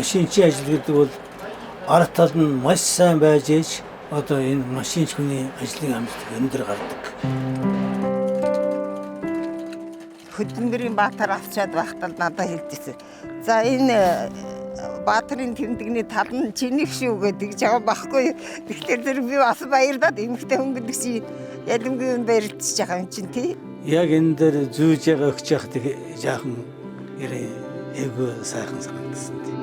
машинчийн ажил гэдэг бол арга тал нь маш сайн байж ээж одоо энэ машинч хүний ажлын амжилт өндөр гардаг. Хөдөлмөрийн Баатар авчаад байхдаа надад хэлжсэн. За энэ Баатарын тэмдэгний тал нь чиний шүү гэдэг жаа байхгүй. Тэгэхээр тэр би бас баярлаад эмэгтэй хүн гэдэг чинь ялимгүй юм баярлж байгаа юм чинь тий. Яг энэ дээр зүүж байгаа өгч явах тэг жаахан эйгөө сайхан санагдсан тий.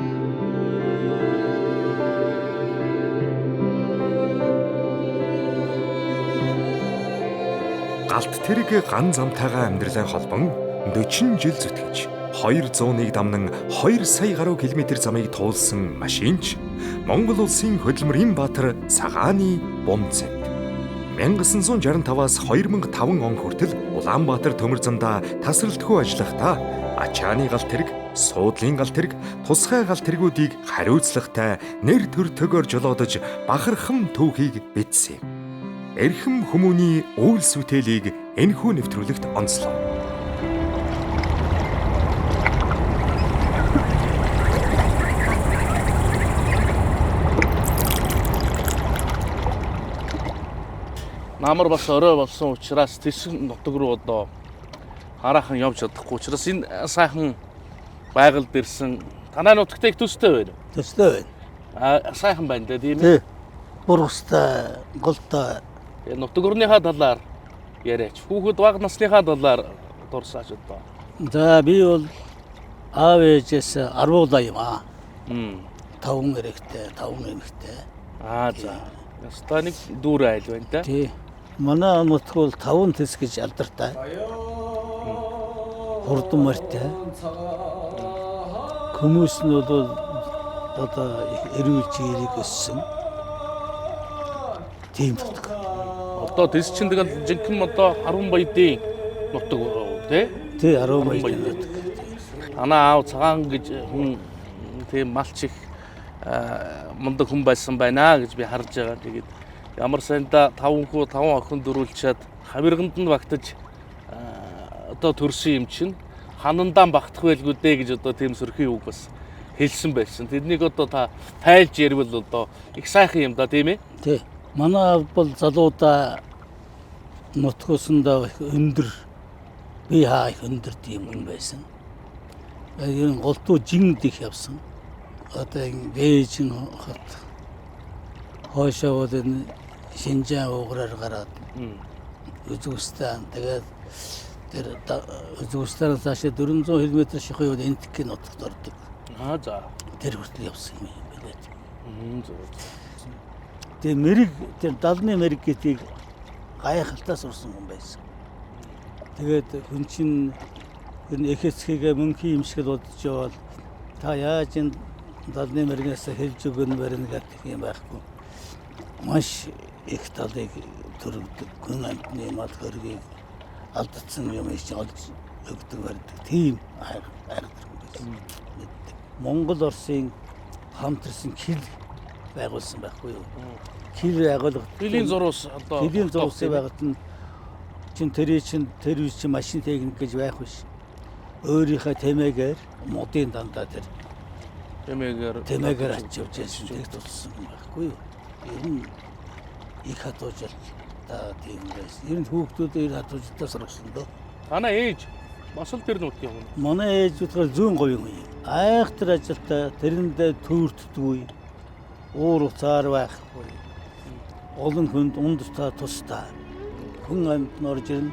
Галт тэрэг ган замтайгаа амьдралаа холбон 40 жил зүтгэж 201 дамнан 2 сая гаруй километр замыг туулсан машинч Монгол улсын хөдөлмөрийн баатар Цагааны Бумцэнд 1965-аас 2005 он хүртэл Улаанбаатар төмөр замдаа тасралтгүй ажиллахдаа ачааны галт тэрэг, суудлын галт тэрэг, тусгай галт тэргүүдийг хариуцлагатай нэр төртөгөөр жолоодож бахархам түүхийг бичсэн юм. Эрхэм хүмүүний үйлс бүтээлийг энэхүү нэвтрүүлэгт онцлоо. Намар бас орой болсон учраас тэсгэн нутаг руу одоо хараахан явж чадахгүй учраас энэ сайхан байгальд ирсэн. Танай нутагт их төстэй байна. Төстэй байна. Сайхан байна тийм ээ. Бургастай, голтой. Нутаг орныхаа талаар яриач. Хүүхэд бага насныхаа талаар дурсаач одоо. За би бол аав ээжээс 10 юм аа. 5 эрэгтэй, 5 эмэгтэй. За. Ястаа нэг дүүр айл байна та. Тий. Манай нутаг бол 5 тэс гэж алдартай. Хурдан морьтой. Хүмүүс нь бол одоо эрүүл жирийг өссөн. Тийм нутаг. Одоо тэс чинь тэгэл жинхэнэ одоо 10 баядын нутаг тий? Тий 10 баядын нутаг. Танаа аав Цагаан гэж хүн тийм малч их мундаг хүн байсан байна гэж би харж байгаа. Тэгээд ямар сайнда 5 хүү 5 охин дөрүүлчихэд хавирганд нь багтаж одоо төрсөн юм чинь ханандаа багтах байлгүй дээ гэж одоо тийм сөрхий үг бас хэлсэн байсан. Тэднийг одоо та тайлж ярил одоо их сайхан юм да тийм ээ? Тий. Манай аав бол залуудаа нутгуусандаа өндөр би хаа их өндөр тийм хүн байсан. Энэ голтуу жинд их явсан. Одоо энэ Бээжин хот хойшоо бол энэ Шинжаан ууграар гараад Үзбекистан тэгээд тэр Үзбекистанаас цаашаа 400 км шихуйд Энтекийн нутагт ордог. За. Тэр хүртэл явсан юм билээ. Тэгээ мэрэг тэр далны мэрэг гэдгийг гайхалтай сурсан хүн байсан. Тэгээд хүн чинь энэ эхэсхийгээ мөнхийн юм шиг л бодож явал та яаж энэ далны мэрэгнээс хэлж өгөн барина гэх юм байхгүй. Маш их талыг төрөвдөг хүн амтны мал хөргийг алдсан юм шиг олж өгдөг барьдаг. Тийм айхтар байсан. Монгол Оросын хамтарсан хил байгуулсан байхгүй юу? Хил байгуулга. Хилийн зурус одоо хилийн зурус байгуулт нь тэр чинь машин техник гэж байх биш. Өөрийнхөө тэмээгээр модын дандаа тэр тэмээгээр ачиж явж тулсан байхгүй юу? Ер нь их хатуужл та тийм байсан. Ер нь хүүхдүүд хатуужтай сурсан дөө. Танаа ээж бас л тэр нутгийн хүн. Манай ээж болохоор зүүн говийн хүн юм. Айхтар ажилтай тэрэндээ төөртдгүй. Уур уцаар байхгүй. Олон хүнд ундтаа тустай. Хүн амьд норж ирнэ.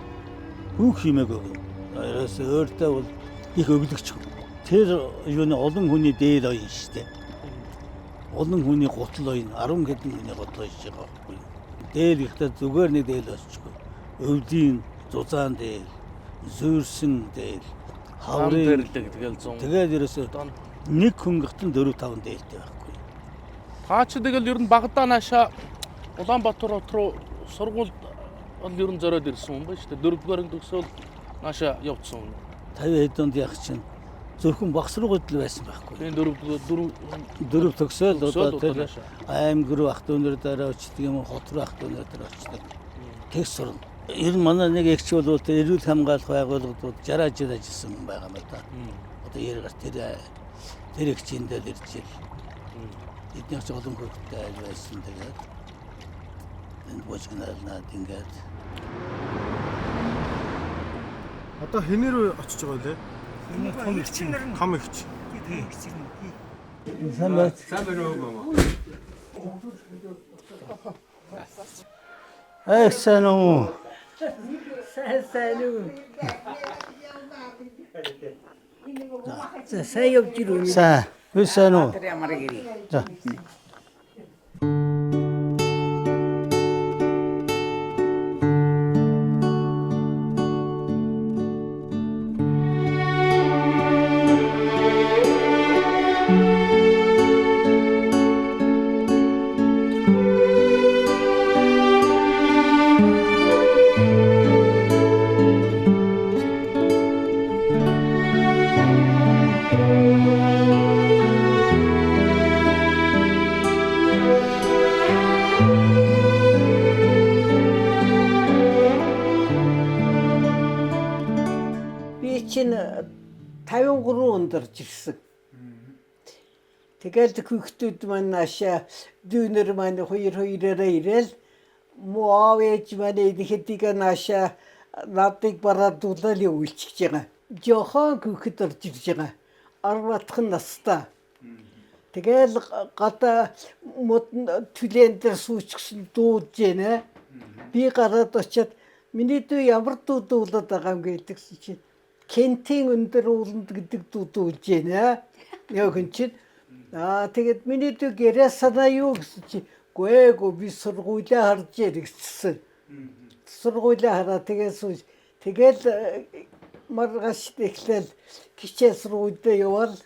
Хүүх химээг өгнө. Ерөөс өөртөө бол их өглөгч. Тэр юуны олон хүний дээд оюун шүү дээ. Олон хүний гутал оюун 10 хэдэн хүний гутал ойж байгаа байхгүй. Дээл ихтэй зүгээр нэг дээл осчгүй. Өвлийн зузаан дээл, зөөрсөн дээл, хаврын тэгэл 100. Тэгээд ерөөсөө нэг хүн гихтэн 4-5 дээлтэй байхгүй. Хаа ч тэгэл ер нь Багдаа наашаа Улаанбаатар руу сургуульд бол ер нь зориод ирсэн юм байна шүү дээ. 4-р анги төгсөөл наашаа явцсан юм. 50 хэд онд яг чинь зөвхөн багсруугууд л байсан байхгүй. Тэгээд 4 төгсөөл одоо тэр аймаг руу ах дүүнэр дараа очдөг юм уу, хот руу ах дүүнэр дараа очдөг. Тэгс сурна. Ер нь манай нэг эгч бол эрүүл хамгаалах байгууллагууд 60 жил ажилласан хүн байгаа юм да. Одоо 90 гарт тэр их чиндэл ирж ил. Эдний ч олон хөлтэй айл байсан тэгээд энд бочгнaalнаад ингээд Одоо хинээр очиж байгаа лээ? том их чин. Том ихч. Сайн байна. Сайн уу. Сайн уу. За сайн явж ирвэл Сайн уу. ямар гэрээ. За. Би чинь 53 онд ирсэн. Тэгэл хүүхдүүд маань наашаа дүүнэр маань хоёроо ирээл муу ээж маань ихэд наашаа надыг бараадуулаад явуулчих байгаа. Жохон хүүхэд орж ирж байгаа. 10-ах настай. Тэгэл гадаа түлэн дээр суучихсан дуудж байна. Би гараад очиад миний дүү ямар дуу дуулаад байгаа юм гэдэгсэн чинь Кентийн өндөр ууланд гэдэг дуу дуулж байна. Яг хүн чинь тэгээд миний дүү гэрээ санаа юу гэсэн чи гээгүй би сургуулаа харж ирсэн. Сургуулаа хараа тэгэл маргааш эхлээл кичээ сургуульд явал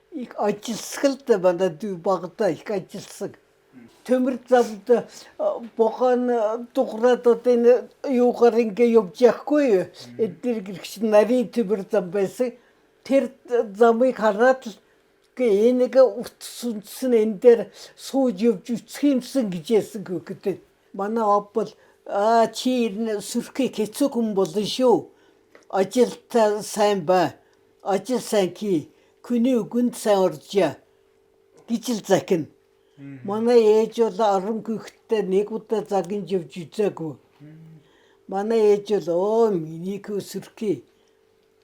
их ажилсгалд манай дүү багада их ажилсан. Төмөр замд бохон дуграад одоо юугаар ингээ явж яахгүй эдгээр гэрч нарийн төмөр зам байсан. Тэр замыг хараад л энийг утсан энэ дээр сууж явж үсэх юмсан гэж яасан хөөköтэй. Манай опол чи сүрхий хэцүү хүн болно шүү. Ажилтаа сайн ба. Ажил сайн ки. Хүний үгэнд сайн оржээ. гэж л захин. Манай ээж бол 10 хүүхэдтэй нэг удаа загинж явж үзээгүй. Манай ээж бол миний хөсөрхий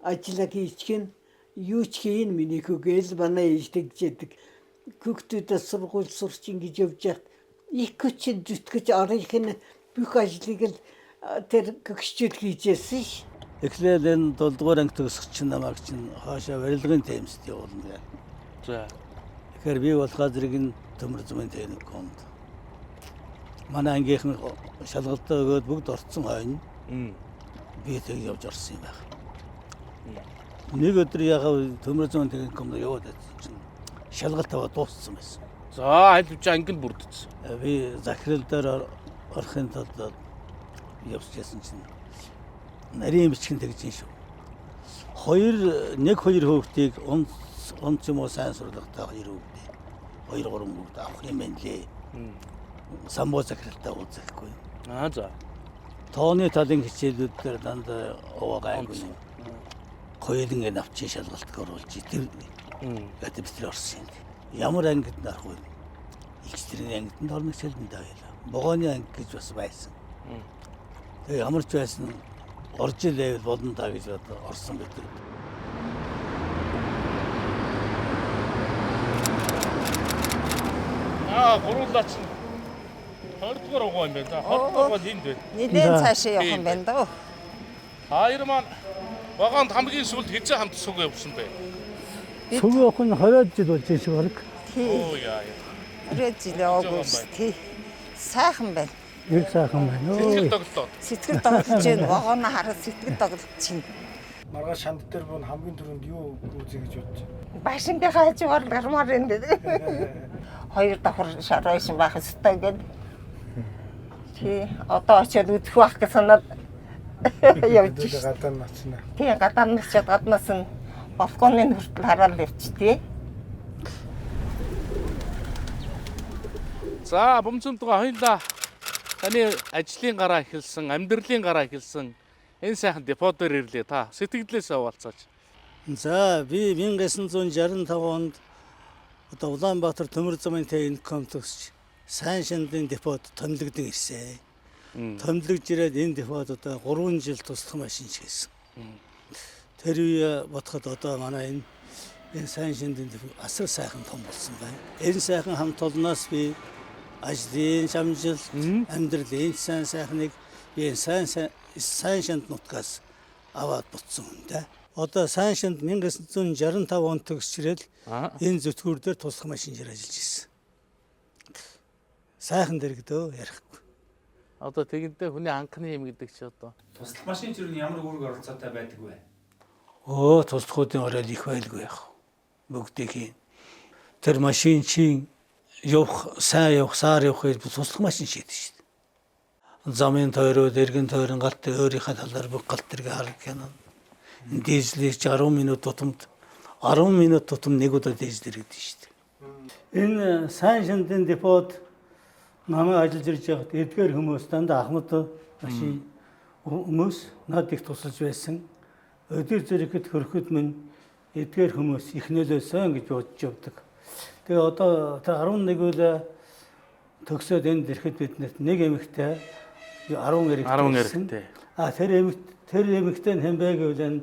ажиллаг хийчихэн юу ч хийн миний хөгөөл манай ээж тэгжээдэг. Хүүхдүүдээ сургууль сурч ингэж явж яхад их хүчин зүтгэж арих нь бүх ажлыг л тэр гэгчүүд хийжсэн ш. Эхлээл энэ 7 дугаар анги төгсөх чинь намайг чинь хаашаа барилгын таймсд явуулна гэ. За. Тэгэхээр би бол газрыг нь төмөр зүүн техникумд. Манай ангийнхан шалгалтаа өгөөд бүгд орцсон хойно. Би тэг явж орсон юм байна. Нэг өдөр яхав төмөр зүүн техникумд яваад байсан чинь шалгалт аваад дууссан байсан. За аль бич анги нь бүрдсэн. Би захирал дээр орохын тулд явчихсан чинь нарийн бичгэн тэгж юм шүү. Нэг хоёр хүүхдийг онц юм уу сайн сурлагатай хоёр хүүхдийг 2-3 хүүхд авах юм байна лээ. Самбо захиралтай уулзахгүй. За. Тооны талын хичээлүүд дээр дандаа овоогайгүй. Хоёуланг нь авчи шалгалтыг оруулж тэр гэдэг бичлэр орсон юм. Ямар ангид нарах вэ? Ихчтрийн ангид орно хичээлэнд байлаа. Богооны анги гэж бас байсан. Тэгээ ямар ч байсан орж ирэвэл болно даа гэж орсон байдаг. Гуруулаач нь 20 дугаар угаа юм байна. 20 дугаар бол энд байна. Нилээн цаашаа явах юм байна дөө. Хоёр маань багаанд хамгийн сүүлд хизээ хамт сүг явсан бэ. Сүг явах нь 20 жил болж шиг баг. Оо яа. 20 жил яваагүй тий. Сайхан байна. Нэг сайхан байна. Сэтгэл тоглолоо. Сэтгэл тоглож байна. Вагоно хараад сэтгэл тоглож чинь. Маргааш шанд дээр бүр хамгийн түрүүнд юу үзье гэж бодож байна. Башингийн хажуугаар гармаар энэ. Хоёр давхар шарайсан байх ёстой гэдэг. Тий, одоо очиод үзэх байх гэж санаад явж шээ. Гадаа нь очно. Тий, гадаа нь очиод гаднаас нь балконы хүртэл хараад явчих тий. За, бомцонтгоо хоёлаа таны ажлын гараа эхэлсэн, амьдралын гараа эхэлсэн энэ сайхан депо дээр ирлээ та. Сэтгэлдээс овалцаач. За би 1965 онд Одоо Улаанбаатар төмөр замын техник комплекс сайн шандын депод томилогдсон ирсэн. Томилогж ирээд энэ депод одоо 3 жил туслах машин хийсэн. Тэр үе бодоход одоо манай энэ сайн шандын депод асар сайхан том болсон байна. Энэ сайхан хамт олноос би ажлын шамжилт, амьдралын сайн сайхныг би сайн шанд нутгаас аваад буцсан юм да. Одоо сайн шанд 1965 онд төгсчрэл энэ зүтгүүр дээр туслах машинээр ажиллаж ирсэн. Сайхан дэрэгдөө ярихгүй. Одоо тэгэхдээ хүний анхны юм гэдэг чи одоо Туслах машин ч юу ямар үүрэг оролцоотой байдаг вэ? Туслахуудын орой их байлгүй яах. Бүгдийг хийн. Тэр машин чинь сайн явах, саар явахыг туслах машин шийдэж шүү дээ. Замын тойроод, эргэн тойрон галт өөрийнхөө талаар бүх галт тэрэг харах гэнэ. Дизелийг 10 минут тутамд 10 минут тутам нэг удаа дизелэр гэдэг шүү дээ. Энэ сайн шандын депод намайг ажиллаж ирж байгаад эдгээр хүмүүс дандаа Ахмад машин хүмүүс над их тусалж байсан. Өдөр зэрэгэд хөрөхөд минь эдгээр хүмүүс их нөлөөсөн гэж бодож явдаг. Тэгээ одоо тэр 11 үл төгсөөд энд ирэхэд биднэрт нэг эмэгтэй 10 эрэгтэй. Тэр эмэгтэй нь хэн бэ гэвэл энэ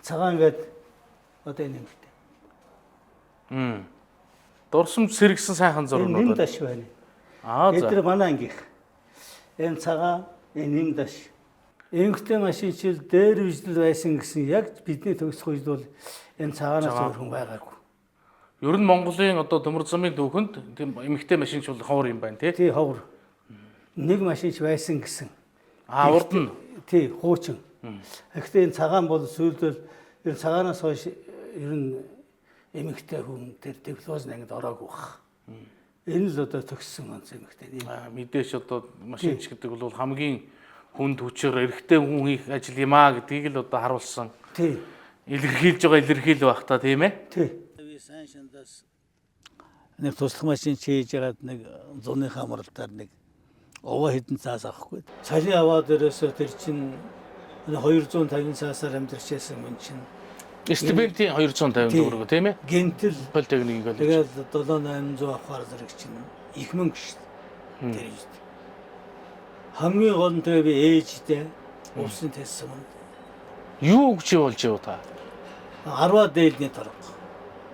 цагаан гээд одоо энэ эмэгтэй. Дурсамж сэргсэн сайхан зургууд. Нэм даш байна. Эдгээр манай ангих. Энэ цагаан, нэм даш. Эмэгтэй машинчил дээр үжил байсан гэсэн яг бидний төгсөх үед бол энэ цагаанаас өөр хүн байгаагүй. Ер нь Монголын одоо төмөр замын дүүхэнд тийм эмэгтэй машинч бол ховор юм байна тий. Тий ховор. Нэг машинч байсан гэсэн. Урд нь тий хуучин. Гэхдээ энэ цагаан бол сүүлдэл энэ цагаанаас хойш ер нь эмэгтэй хүн тэр дипломоос ангид ороогүй баг. Энэ л одоо төгссөн онц эмэгтэй. Мэдээж одоо машинч гэдэг бол хамгийн хүнд хүчээр эрэгтэй хүн хийх ажил юм аа гэдгийг л одоо харуулсан. Тий. Илэрхийлж байгаа илэрхийл байх та тийм ээ. Тий. Би сайн шандаас нэг туслах машин хийж ягаад нэг зуны хамралтаар нэг овоо хэдэн цаас авахгүй. Цалин аваад өрөөсөө тэр чинь 250 цаасаар амьдрч байсан юм чинь. Стипендийн 250 төгрөг тийм ээ. Гентэл политехникийн коллеж. Тэгээд 7800 авахар зэрэг чинь их мөнгө шүү дээ. Тэр шүү дээ. Хамгийн гол нь тэгээ би ээжтэй улсын тэссэн юм. Юу гэж болж юу та? 10-аад дээлний торог.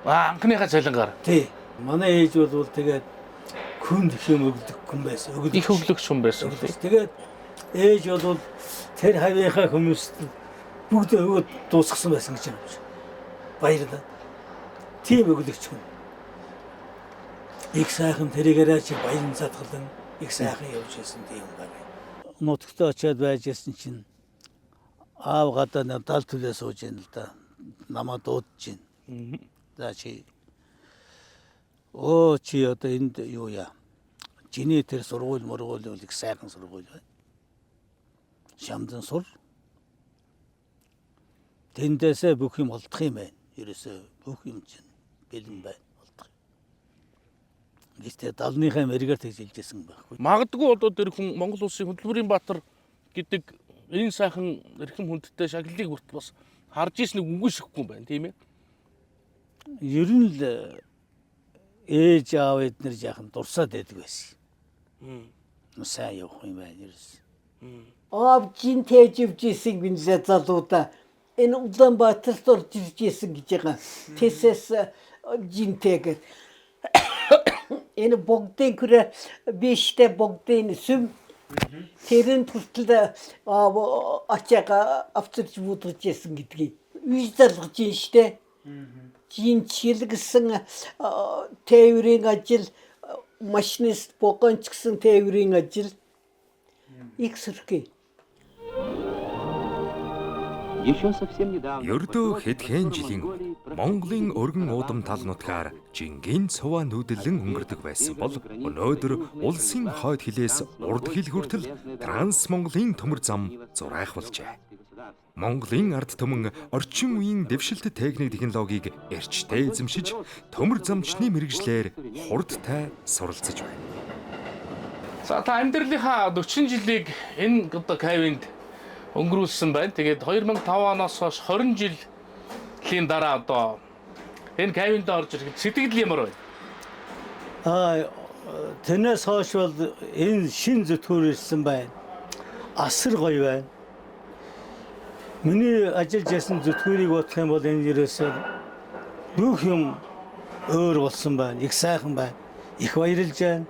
Анхныхаа цалингаар. Тий. Манай ээж бол тэгээд хүн хэм өгдөг хүн байсан. Их өглөгч хүн байсан. Тэгээд ээж бол тэр хавийнхаа хүмүүст бүгд өгөөд дуусгасан байсан гэж байна. Баярлалаа. Тийм өглөгч хүн. Их сайхан тэрийгээрээ чи баян задгалан их сайхан явж байсан тийм юм байна. Нутагтаа очиад байж байсан чинь аав гадаа дал төлөө сууж ийн л да. Намаа дуудаж байна. За чи чи одоо энд юу яа? Чиний тэр сургууль мөргүүл их сайхан сургууль байна. Шамдан сур. Тэндээсээ бүх юм олдох юм байна. Ерөөсөө бүх юм чинь бэлэн байна. Олдох. Гэхдээ далныхаа мэргээр тэгж хэлжсэн байхгүй. Магадгүй одоо тэр хүн Монгол улсын хөдөлмөрийн баатар гэдэг энэ сайхан эрхэм хүндтэй шагналыг бүрт бас харж ирснийг үгүй шихгүй байна тийм ээ. Ер нь л ээж аав эднэр жаахан дурсаад байдаг байсан. Сайн явах юм байна ерөөс. Авчин тэживжсэн гинзэ залуудаа энэ Улаанбаатарт орж иржсэн гэж байгаа. Тэсэс жинтэйгээр энэ богдын күрэ биштэй богдын сүм тэрэн хүртэл ачаага авчирч будаж ясан гэдгийг үе залгаж ин штэ. Жин чилгсэн тээврийн ажил машинист богонч гэсэн тээврийн ажил их сэрхий. Ердөө хэдхэн жилийн Монголын өргөн уудам тал нутгаар жингийн цуваа нүүдэлэн өнгөрдөг байсан бол өнөөдөр улсын хойд хилээс урд хил хүртэл Транс Монголын төмөр зам зурайх болжээ. Монголын ард түмэн орчин үеийн дэвшилт техник технологиг эрчтэй эзэмшиж төмөр замчны мэрэгжлэр хурдтай суралцж байна. За та амьдралынхаа 40 жилийг энэ одоо кавинд өнгөрүүлсэн байна. Тэгээд 2005 оноос хойш 20 жилийн дараа одоо энэ кавинд орж ирэх сэтгэл ямар байна? Тэрнээс хойш бол энэ шин зүтгүүр ирсэн байна. Асар гоё байна. Миний ажиллаж ясан зүтгүүрийг бодох юм бол энэ ерөөсөө бүх юм өөр болсон байна. Их сайхан байна. Их баярлж байна.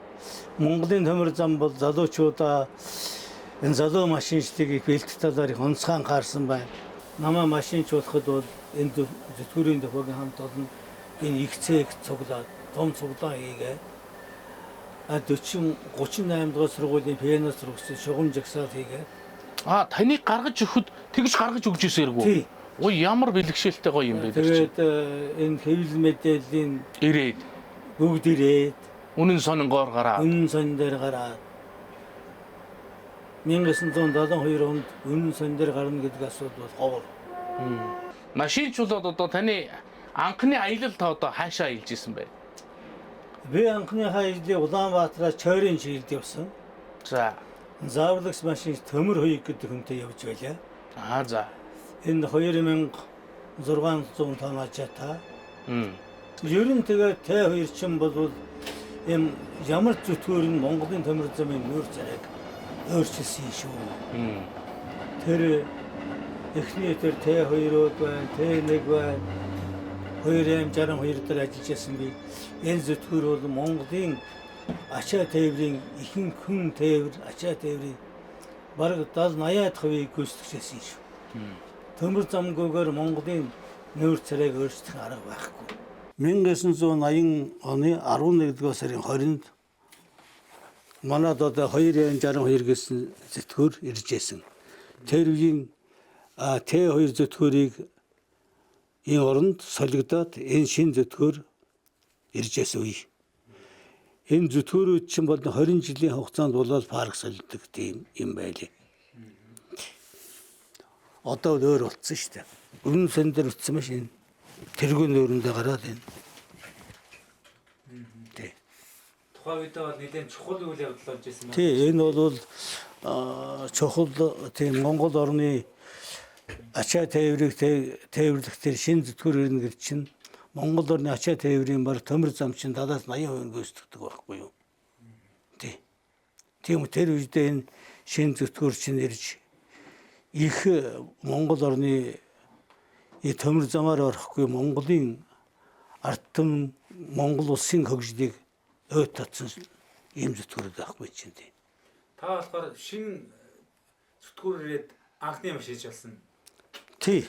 Монголын төмөр зам бол залуучуудаа энэ залуу машинчдыг их бэлтгэх талаар их онцгой анхаарсан байна. Намаа машинч болоход бол энэ зүтгүүрийн төхөгийн хамт олон энэ их цэг цуглаад том цуглаан хийгээд 38 дугаар сургуулийн пиано сурагчид шугам жагсаал хийгээд таныг гаргаж өгөхөд тэгж гаргаж өгч ирсээргүй. тий. Ой ямар бэлгшээлтэй гоё юм бэ тэр чинь. Тэгээд энэ хэвлэл мэдээллийн Ирээд бүгд ирээд үнэн сонингоор гараад үнэн сон дээр гараад 1972 онд үнэн сон дээр гарна гэдэг асуудал бол ховор. машинч болоод одоо таны анхны аялал та одоо хаашаа аялж исэн бэ? Би анхныхаа ижлээ Улаанбаатараас Чойрын чиглэлд явсан. За. Зааварлагч машинч Төмөр Хоёг гэдэг хүнтэй явж байлаа. За. Энэ 2600 тонн ачаата. Ер нь тэгээд Т2 чинь бол юм ямар зүтгүүр нь Монголын төмөр замын нүүр царайг өөрчилсөн шүү. Тэр эхний тэр Т2-ууд байна, Т1 байна. 262 дээр ажиллаж байсан би. Энэ зүтгүүр бол Монголын ачаа тээврийн ихэнх хүн тээвэр, ачаа тээврийн бараг 70-80% гүйцэтгэжсэн шүү. Төмөр замгүйгээр Монголын нүүр царайг өөрчлөх арга байхгүй. 1980 оны 11-р сарын 20-нд манад одоо 262 гэсэн зүтгүүр ирж байсан. Тэр үеийн Т2 зүтгүүрийг энэ оронд солигдоод энэ шин зүтгүүр ирж байсан үе. Энэ зүтгүүрүүд чинь бол 20 жилийн хугацаанд болоод парк солигддог тийм юм байлээ. Одоо өөр болцсон шүү дээ. Үнэн сон дээр утсан маш энэ тэргүүн нүүрэндээ гараад энэ. Тий. Тухайн үед бол нэлээд чухал үйл явдал болж байсан байна. Тий, энэ бол чухал тийм Монгол орны ачаа тээврийг тээвэрлэх тэр шин зүтгүүр ирнэ гэж чинь Монгол орны ачаа тээврийн баг төмөр зам чинь 70-80% гүйцэтгэдэг байхгүй юу? Тий. Тийм тэр үедээ энэ шин зүтгүүр чинь ирж их Монгол орны төмөр замаар орохгүй Монголын ард түмэн Монгол улсын хөгжлийг өөд татсан ийм зүтгүүрүүд байхгүй чинь тий. Та болохоор шинэ зүтгүүр ирээд анхны машинч болсон. Тий.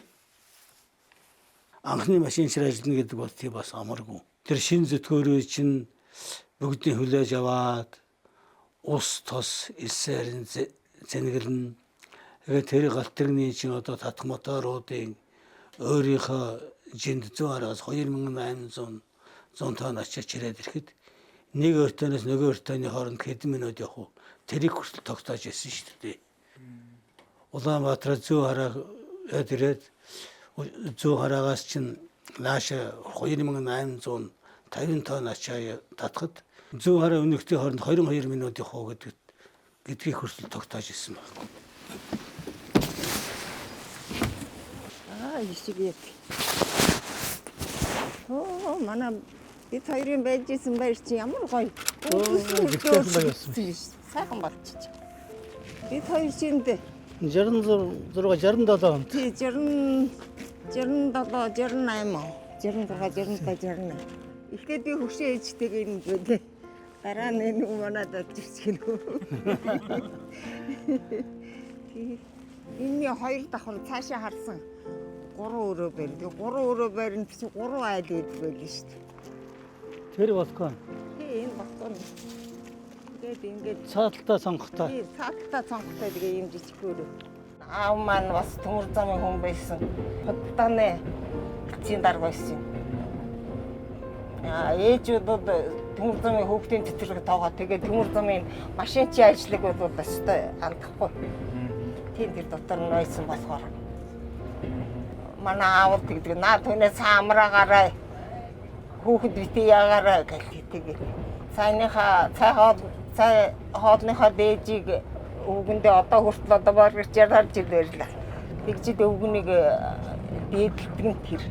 Анхны машинчаар ажиллана гэдэг бол тий бас амаргүй. Тэр шин зүтгүүрүүд чинь бүгдийг хүлээж аваад ус тос элсээр зэнгэлэн тэгээд тэр галтэрний чинь одоо татах моторуудын өөрийнхөө жинд 100-аас 2800 тонн ачаач ирээд ирэхэд нэг өртөнөөс нөгөө өртөний хооронд хэдэн минут явах уу? Тэрийг хүртэл тогтоож ирсэн шүү дээ. Улаанбаатар зүү хараа ирээд зүү хараагаас чинь нааша 2850 тонн ачаа татхад зүү хараа өнөختийн хооронд 22 минут явах уу гэдгийг хүртэл тогтоож ирсэн байна. Ишигээ. Манай бид хоёрын байж исэн байр чи ямар гоё. Сайхан болчих. Бид хоёр чинд 66 67 он. тий 60 67 68 66 67 68. Эхлээд би хөшөө ээжтэйг юм гэлээ. Дараа нь энэ манад очиж гинөө. Энэний хоёр давхар цаашаа харсан. 3 өрөө байр. 3 өрөө байр нь 3 айл идэл байл шүү дээ. Тэр балкон. Тий энэ балкон. Тэгээд ингээд Цааталтаа сонгохтой. тий цааталтаа сонгохтой тэгээ юм жижиг өрөө. Аав маань бас төмөр замын хүн байсан. Хөдөлтаны гацын дарга байсан. Ээжүүд төмөр замын хүүхдийн цэцэрлэг тоогоо тэгээд төмөр замын машинчийн ажлыг бол өстой андахгүй. Тийм тэр дотор нь байсан болохоор манай аав тэгдэг наа түүнээс амраагаарай хүүхэд бити ягаарай гэх тэгээд цайныхаа цай хоолныхаа дээжийг өвгөндөө одоо хүртэл одоо бараг 60 жил байрлаа. Тэгжид өвгөнийг дээдэлдэг нь тэр.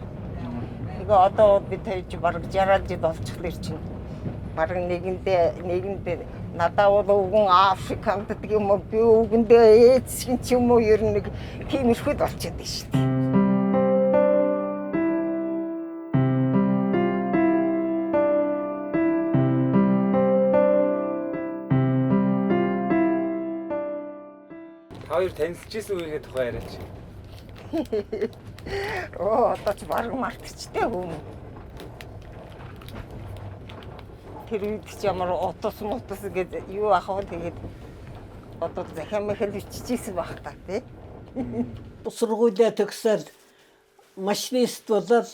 Тэгээ одоо бид тавьж бараг 60 жил болчихлоо чинь Бараг нэгэндээ надад бол өвгөн Африк хамтдаг юм уу? Би өвгөндөө ээцшин ч юм уу ер нь нэг тиймэрхүүд болчиход байна шүү дээ. Та хоёр танилцчихсэн үеийнхээ тухай яриач. Одоо ч бараг мартчихтэй юм. Тэр үед ч ямар утас гэдэг юу ахав тэгээд одоо захиа мэхэл биччихсэн баг та тий. Сургуулиа төгсөөл машинист болоод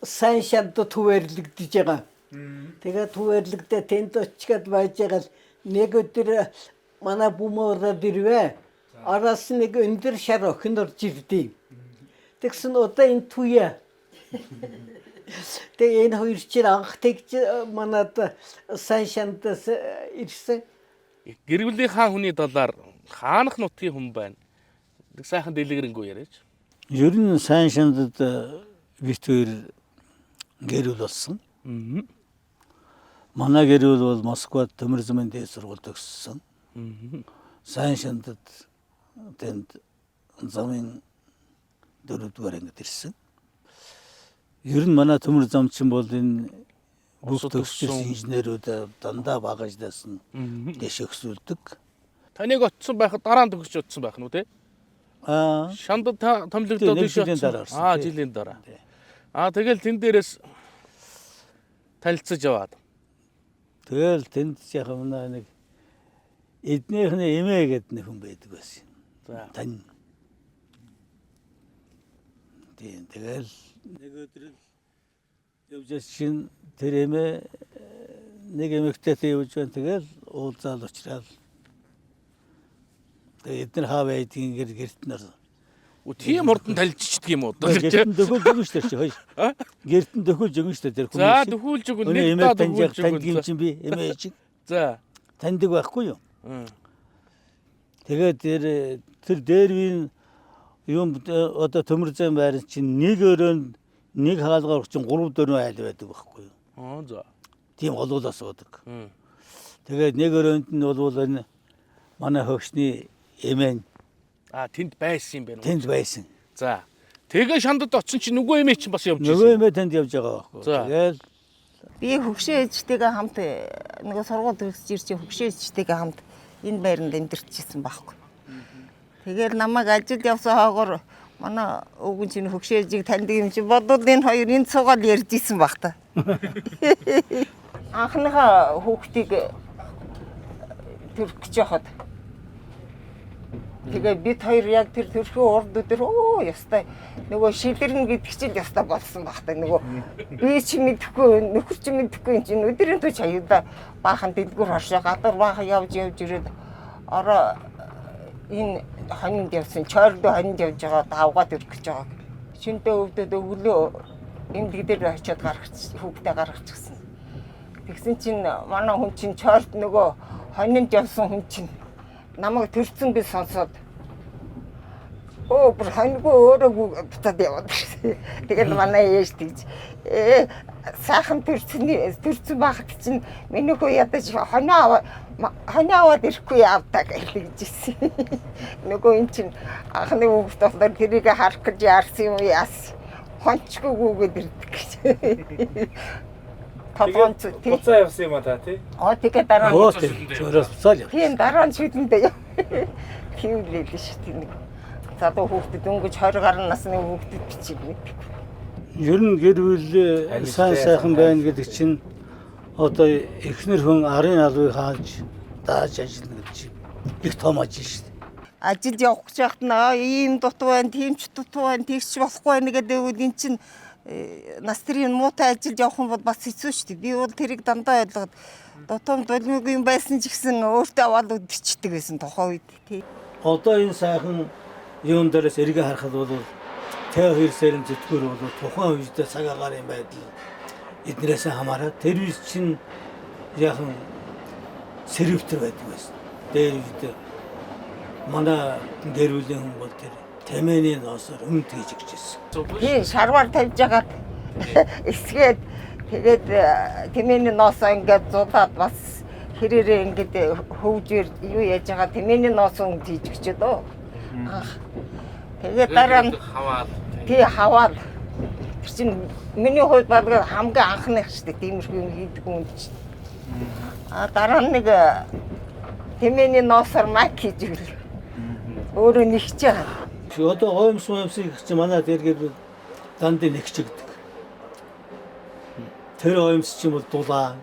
сайн шандад хуваарлагдж байгаа. Тэгээд хуваарлагдаа тэнд очиад байж байгаа л нэг өдөр манай бумаараа дэрвэ. Араас нэг өндөр шар охин орж ирдээ. Тэгсэн одоо энэ туяа. Тэгээ энэ хоёр чинь анх тэгж манад сайн шандаас ирсэн. Гэр бүлийн хаан хүний долоор хаанах нутгийн хүн байна. Нэг сайхан дэлгэрэнгүй яриач. Ер нь сайн шандад бит хоёр гэр бүл болсон. Манай гэр бүл бол Москвад төмөр замын дээд сургууль төгссөн. Сайн шандад тэнд замын 4-р ангид ирсэн. Ер нь манай төмөр замчин бол энэ бүх төгссөн инженерүүд дандаа багаждаас нь дэш өксүүлдэг. Таныг очсон байхад дараа нь төгсч утсан байх нь үү те? Шандад томилогдоод дэш очсон. Жилийн дараа. Тэгэл тэн дээрээс танилцаж яваад. Тэгэл тэнд яхам нэг эднийхний эмээ гэдэг нэг хүн байдаг байсан. За. Тань. Тэгэл нэг өдөр явж чинь тэр эмээ нэг эмэгтэйтэй явж байна. Тэгэл уулзаал уучраад. Тэгээд эдгээр хаа байдгийг гэрт нар. Тийм хурдан талжчихдаг юм уу? Гэртэн дөхөж өгнө шүү дээ. Гэртэн дөхөж өгнө шүү дээ. За дөхүүлж өгнө. Нэг даа дөхүүлж өгнө. Танд би эмээ чинь. За. Таньдаг байхгүй юу? Тэгээд тэр дээрвийн юм одоо төмөр зам байр чинь нэг өрөөнд нэг хаалгаар чинь 3 4 айл байдаг байхгүй юу? За. Тийм олуулаас суудаг. Тэгээд нэг өрөөнд нь бол энэ манай хөгшний эмээ Тэнд байсан юм байна уу? тэнд байсан. За. Тэгээ шандад очсон чи нөгөө эмээ чинь бас явж ирсэн. Нөгөө эмээ тэнд явж байгаа байхгүй юу? Тэгээд Би хөгшөө ээжтэйгээ хамт нөгөө сургууль төгсөж ирж хөгшөө ээжтэйгээ хамт энэ байранд амьдарчсэн байхгүй. Тэгээд намайг ажил явсан хаагоор манай өвгөн чинь хөгшөө ээжийг таньдаг юм чи бодвол энэ хоёр энд суугаад ярьж исэн баг та. Анхныхаа хүүхдийг төрөх гэж яхад тэгээ бид хоёр яг тэр төрхөө урд өдөр ястай нөгөө шилэрнэ гэдэг чинь ястай болсон баг та нөгөө би чи мэдэхгүй нөхөр чи мэдэхгүй энэ чинь өдрийн төч хаяада баахан дэлгүүр хашаа гадар баахан явж ирээд ороо энэ хонинд явсан чойрдоо хонинд явж байгаа давгаад өрөх гэж байгаа. Шиндээ өвдөд өглөө эмдэг дээр очиод гаргач хүүхдээ гаргачихсан. Тэгсэн чинь манай хүн чинь чойрд нөгөө хонинд явсан хүн чинь намайг төрсөн би сонсоод бүр хоньгүй өөрөө бутад яваад ирсэн. Тэгээд манай ээж тийж сайхан төрсөн байхад чинь миний хүү ядаж хонио аваад ирэхгүй явдаг хэлчихсэн. Нөгөө эн чинь анхны хүүхд болохоор тэрийг харах гэж яарсан юм яас. Хончгүйгүйгээд ирдэг гэж. Таван цү тий. Буцаа явсан юм а та тий. Тэгээд дараа нь зөөрөөс буцаал яв. тийм дараа нь шүдэндээ яв. Тийм л л шүү дээ. За одоо хүүхдэд өнгөж 20 гаруй насны хүүхдэд бичиг мэд. Ер нь гэр бүл сайн сайхан байна гэдэг чинь одоо эхнэр хүн арын албыг хааж дааж ажиллана гэдэг чинь их том ажил шүү дээ. Ажилд явах гэж байхад ийм дутуу байна, тийм ч дутуу байна, тэгч болохгүй байна гэдэг үл эн чинь нас тэрийн муутай ажилд явах юм бол бас хэцүү шүү дээ. Би бол тэрийг дандаа ойлгоод дутуумд болмог юм байсан ч гэсэн өөртөө аваад үдчихдэг байсан тухайн үед тий. Одоо энэ сайхан юун дээрээс эргээ харахад бол тэ 2 сарын зэтгүүр бол тухайн үедээ цаг агаарын байдал эднээс хамаарат тэр үед чинь яахан сэрвтер байдаг байсан. Дээр үед манай гэр бүлийн хүн бол тэр тэмээний ноосоор өмнө тэгж ирчихсэн. Тийм шарвар тавьж агаад эсгээд Тэгээд тэмээний ноосоо ингээд зулаад бас хэрээрээ ингээд хөвжээр юу яаж байгаа тэмээний ноосоо хийж өгчөө дөө. Тэгээд дараа нь хаваад тий хаваад тэр чинь миний хувьд баг хамгийн анхных шүү дээ тиймэрхүү юм хийдэг хүн чинь. Дараа нь нэг тэмээний ноосоор мак хийж өгөл. Өөрөө нэгч байгаа. Одоо гоомсыг чи манай дээргээд дандаа нэгчигдэг. Тэр гоомс чинь бол дулаан.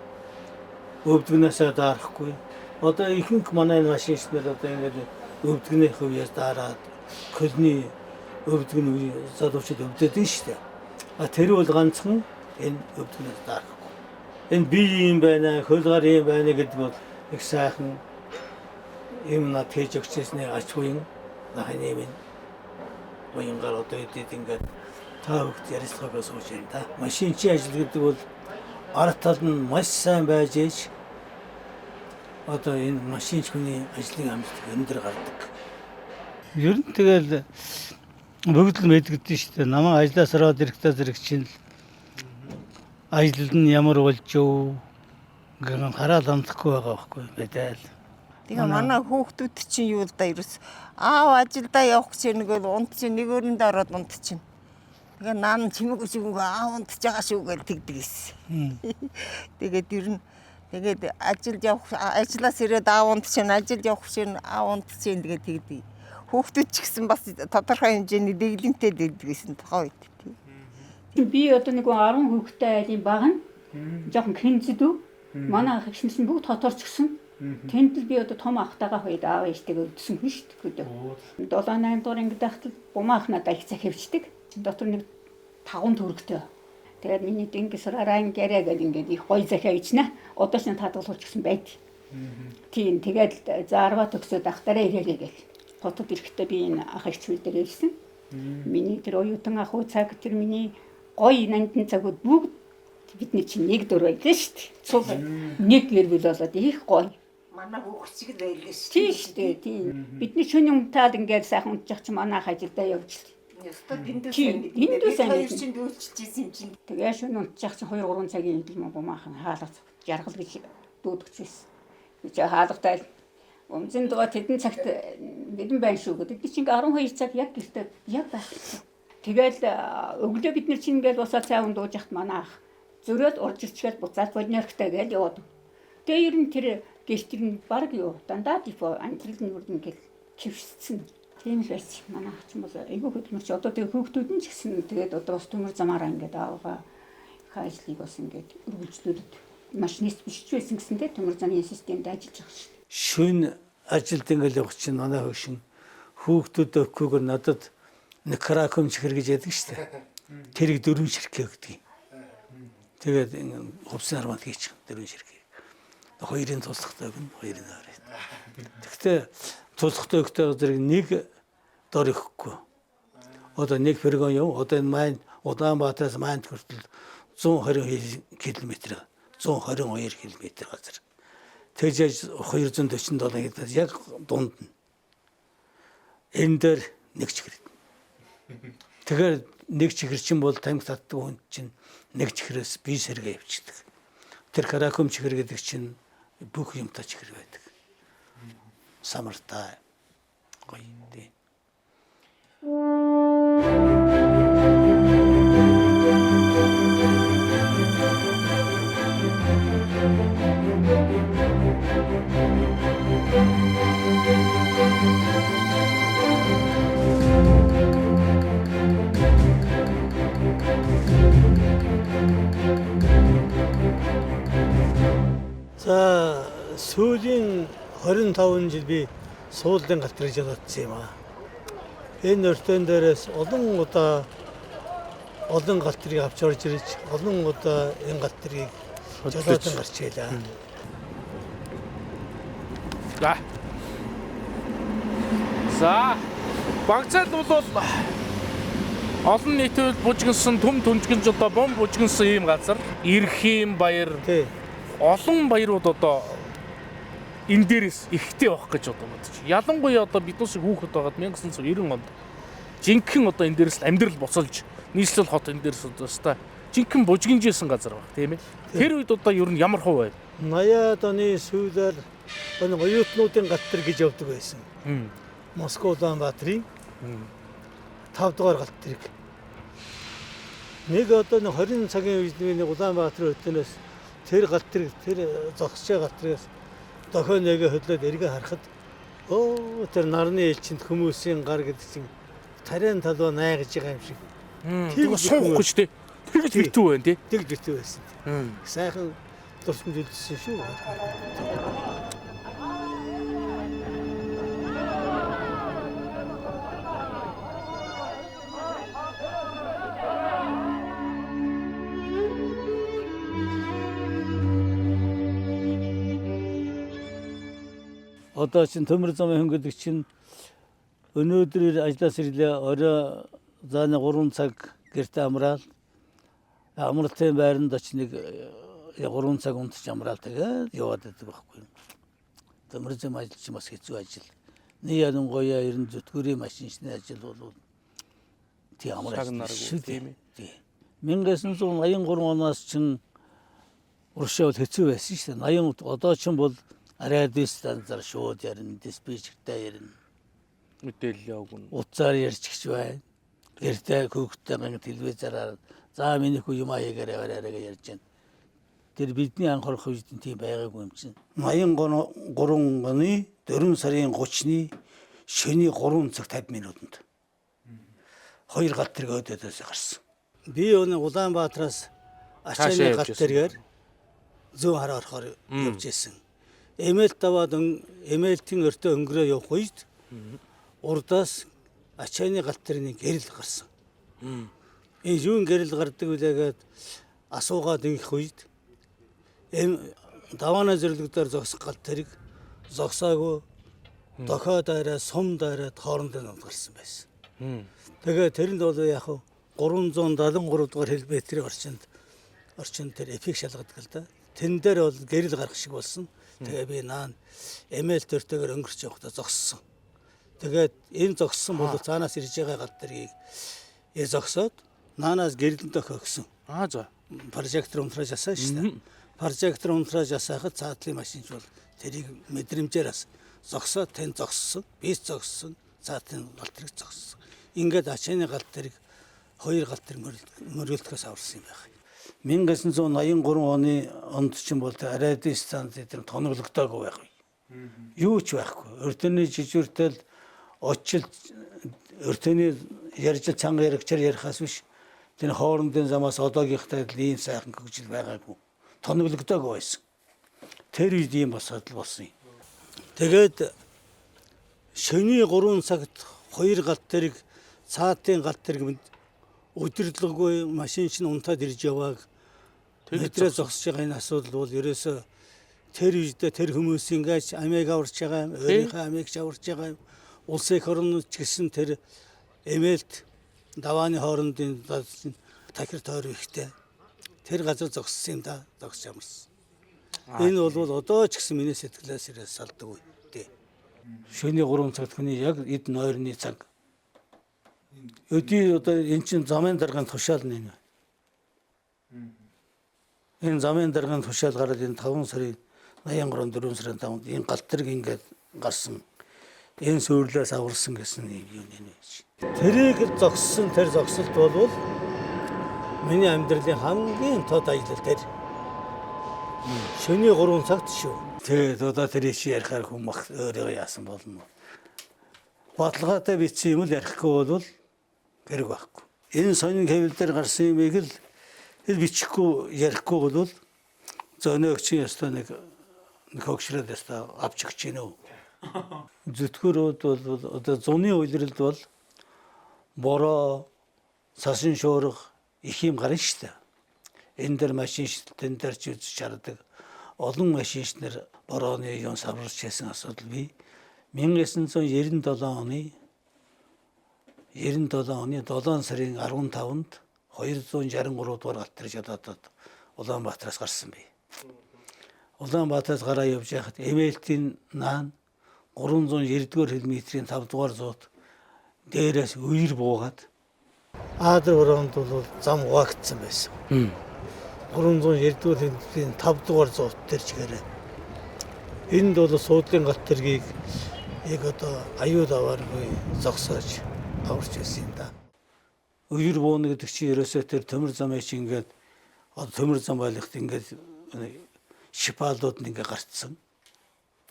Өвдгнээсээ даарахгүй. Одоо ихэнх манай машинчнэр одоо ингээд өвдгнээ хувьяас дараад колны өвдгөн залуучууд өвдөдөн шүү дээ. Тэр бол ганцхан энэ өвдгнээс даарахгүй. Энэ би юм байна, хөлгөр юм байна гэдэг бол их сайхан юм на тээж өгчээсний ачгүй нахны юм. Уянгаар одоо ингээд та бүгд ярилцлагаа сууж байна да. Машинчийн ажил гэдэг бол ард талд нь маш сайн байж ээж одоо энэ машинч хүний ажлын амжилт өндөр гардаг. Ер нь тэгэл бүгд л мэдгэдэж шүү дээ. Намайг ажлаас ороод ирэхдээ зэрэг чинь ажил нь ямар болж юу гэн хараад амтахгүй байгаа байхгүй мэдээ л. Тэгээ манай хүүхдүүд чинь юу л да ерөөс аав ажилдаа явах гэж нэгэл унт чинь нэг өрөндөө ороод унт чинь. Тэгээ наан чимэг аав унтж байгаа шүү гэж тэгдэг гэсэн. Тэгээд ер нь тэгээд ажилд явах ажлаас ирээд аав унт чинь ажилд явах чинь аав унт чинь тэгээд тэгдэг. Хүүхдүүд ч гэсэн бас тодорхой хэмжээний дэглэмтэй дэдэг гэсэн тухай үед. Би одоо нэг 10 хүүхэдтэй айлын баг нь жоохон хэмзэдүү. Манай ах ихсэн бүгд хоторч гисэн. Тэнд би одоо том ахтайгаа хойд аав ээжтэйгээ өдсөн хүн шүү дээ. 7-8 дугаар ангид байхад бумаах надад их цаг хэвчдэг. Дотор нэг 5 төгрөгтэй. Тэгээд миний дэнгис раран гэрээ гэдэг ингээд их гоё захиа ичнэ. Одоо ч татгалуулж гисэн байд. Тийм тэгээд за 10 төгсөөд ахтараа ирээрэй гэл. Хотод ирэхдээ би энэ ах ихчүүл дээр ирсэн. Миний тэр оюутан ах уу цаг тэр миний гоё нандин цагууд бүгд бидний чинь нэг дөр байлаа шүү дээ. Цул нэг гэр бүл болоод их гоё. Манай хүүхчиг байлаа шүү. Тийм шүү дээ. Тийм. Бидний шөнө умтаад ингээд сайхан унтчих чи манай ах ажилдаа явж л. Ястаа биндүү сайн чинь дүүлчихсэн юм чинь. Тэгээ шөнө унтчих чи 2-3 цагийн идэл бумаахан хаалга жаргал гэж дуудчихсэн. Би ч хаалгатай өмзөн доо тэдэн цагт бидэн байна шүү гэдэг. Би чинь 12 цаг яг гэртээ яг байх. Тэгэл өглөө бид нар чинь ингээд босоо цай ундууж яхад манай ах зөрөөд урж ичгээд буцаад боднорхтой гэж яваад. Тэгээ ер нь тэр гэртэр нь баг юу дандаа дифо амтрал нь үрдэн гэл хөвсцэн. Тийм байж манай ах ч юм бол айгүй хөдөлмөрч одоо тэгээ хүүхдүүд нь ч гэсэн тэгээд одоо бас төмөр замаараа ингээд аавгаа их ажлыг бас ингээд үргэлжлүүлээд машинист биш ч байсан гэсэн тэгээ төмөр замын системд ажиллаж байгаа шүү. Шүн ажилд ингээл явах чинь манай хөвшин хүүхдүүд өгөхгүйгээр надад нэг краком чихэр гэж яддаг шүү дээ. Тэрийг 4 ширхээ өгдөг. Тэгээд хувцсан армад хийчих 4 ширхээ. Хоёрын туслахтай өгнө, хоёрын аваад. Тэгтээ туслахтай өгөхтэй зэрэг нэг дор өгөхгүй. Одоо нэг фергон яв, одоо энэ маань Улаанбаатараас Майнд хүртэл 120 км, 122 км газар. Тэгж 247 хэд яг дунд нь. Энэ дээр нэг чихэр. Тэгэхээр нэг чихэр чинь бол тамхи татдаг хүн чинь нэг чихрээс бие сэргээ явчихдаг. Тэр каракум чихэр гэдэг чинь бүх юмтай чихэр байдаг. Самартай гоё дээ. За сүүлийн 25 жил би суулдын галтрыг жолоодсон юм аа. Энэ өртөн дээрээс олон удаа олон галтрыг авч орж ирж, олон удаа энэ галтрыг жолоодсон гарч ийлаа. За багцаад бол олон нийтэд бужигнсан төм түнжгэнж одоо бом бужигнсан ийм газар Ирхэм баяр Тий. олон баярууд одоо энэ дээрээс ихтэй байх гэж одоо бодож. Ялангуяа одоо бид шиг хүүхэд байгаад 1990 онд жинхэнэ одоо энэ дээрээс амьдрал босолж нийслэл хот энэ дээрээс одоо жинхэнэ бужигнжсэн газар баг тийм ээ. Тэр үед одоо ер нь ямар хувь байв? 80-аад оны сүүлээр энэ оюутнуудын галтар гэж явдаг байсан. Москва Улаанбаатарын 5 дугаар галтрыг. Нэг одоо 20 цагийн үед нэг Улаанбаатар өтөнөөс тэр галтрыг тэр зогсож байгаа галтрыг дохио нэгэ хөдлөөд эргээ харахад тэр нарны элчинд хүмүүсийн гар гэдэг чинь тариан талбай найгаж байгаа юм шиг. Тэр суухгүй шүү дээ. Тэгж битүү байна тий. Тэгж битүү байсан. Сайхан дурсамж үлдсэн шүү. Одоо чинь төмөр замын хүн гэдэг чинь өнөөдөр ажлаас ирлээ орой зааны 3 цаг гэрте амраал амралтын байранд очныг 3 цаг унтж амраал тэгээд яваад байдаг байхгүй. Төмөр зам ажил чинь бас хэцүү ажил. Нэг ялангуяа ерэн зүтгэрийн машинчны ажил бол тийм амралт шүү тийм ээ. 1983 оноос чинь уршаа бол хэцүү байсан шүү дээ. 80 одоо ч бол радио станцаар шууд ярина, диспетчертэй ярина. Мэдээлэл явуулна. Утсаар ярьчих байна. Гэртээ хүүхдтэй телевизээр за миний хүү юм аягаар ярьж байна. Тэр бидний анхаарах үед тийм байгаагүй юм чинь. 83 оны 4 сарын 30-ны шөнийн 3 цаг 50 минутанд 2 галтрыг өдөөс гарсан. Би өнө Улаанбаатараас Ачааны галтрээр зүүн хараа орохоор явж ирсэн. Эмээлт даваад эмээлтийн өртөө өнгөрөө явах үед урдаас Ачааны галтрын гэрэл гарсан. Энэ юун гэрэл гардаг үлээгээд асуугаад ингэх үед даваана зэрлэгдээр зогсох галтрыг зогсоогүй дохоо дайраа сум дайраад хоорондоо нутгарсан байсан. Тэгээ тэрэнд бол яг 373 дугаар хэлбэтрийн орчинд тэр эффект шалгадаг л да. Тэн дээр бол гэрэл гарах шиг болсон. Тэгээ би наан эмээл төртөөр өнгөрч явахдаа зогссон. Тэгээд энэ зогссон бол цаанаас ирж байгаа галтрыг зогсоод наанаас гэрэлдээ хөгсөн. За. Прожектор унтрааж асаа шүү дээ. Прожектор унтрааж асаахад цаатлын машинч бол тэрийг мэдрэмжээр ас зогсоод тэн зогссон. Би зогссон. Цаатлын галтрыг зогссон. Ингээд Ачааны галтрыг 2 галтрыг мөрөлдөхөөс аварсан юм байна. 1983 оны онд чинь бол радио станц дээр тоноглогдоогүй байхгүй. Юу ч байхгүй. Өртөний жижигэртэл очил өртөний ярьж цанга яригчаар ярихаас биш. Тэр хоорондын замаас одоогийнхтай ийм сайхан хөгжил байгаагүй. Тоноглогдоогүй байсан. Тэр үед ийм босоод болсон юм. Тэгээд шөнийн 3 цагт 2 галтрыг цаатын галтрыг өдөрлөггүй машин чинь унтаад ирж явааг мэдрээ зогсож байгаа энэ асуудал бол ерөөсөө тэр үедээ тэр хүмүүс ингэж амийг аварч байгаа юм, өөрийнхөө амийг аварч байгаа юм. Улсын их орнууд ч гэсэн тэр эмээлт давааны хоорондын тахир тойр ихтэй тэр газар зогссон юм да, зогсож амарсан. Энэ бол одоо ч гэсэн миний сэтгэлээс ирээд салдаг үе. Шөнийн 3 цагт хүний яг эд нойрны цаг. Өдий одоо эн чин замын дарганд тушаал нэ. Энэ замын дарганд тушаал гараад энэ 5 сарын 83 4 сарын 5-нд энэ галтрыг ингээд гарсан. Энэ сүйрлээс аварсан гэсэн юм нэ. Тэрийг зогссон тэр зогсолт бол миний амьдралын хамгийн тод ажил тэр. Шөнийн 3 цагт шүү. Тэгээд одоо тэр ичи ярихаар хүмүүс өөрөө яасан болно. Баталгаатай бичсэн юм л ярихгүй бол гэрэг байхгүй. Энэ сонин хэвлэл дээр гарсан юмыг л бичихгүй ярихгүй бол зөнөөгчийн ёстой нэг хөгшрөөд ёстой авч өгч гинөө. Зүтгэрүүд бол одоо зуны үйлрэлд бол бороо сасан шуурга их юм гарна шүү дээ. Энэ дэр машин шилтэн дээр ч үзэж чаддаг. Олон машинчнэр борооны юм савралж хийсэн асуудал бий. 1997 оны 7 сарын 15-нд 263 дугаар галтрыг шалгадаад Улаанбаатараас гарсан бай. Улаанбаатараас гараа явж байхад эмээлтийн наан 390 дугаар км-ийн 5 дугаар зуут дээрээс үер буугаад Аадар бороонд бол зам угаагдсан байсан. 390-р хэдийн 5 дугаар зуут дээр чигээрээ. Энд бол суудлын галт тэргийг яг одоо аюул авааргүй зогсоож аварч байсан юм да. Өер бууна гэдэг чинь ерөөсөө тэр төмөр замыг чи ингээд төмөр зам байлгахт ингээд шипалууд ингээд гарцсан.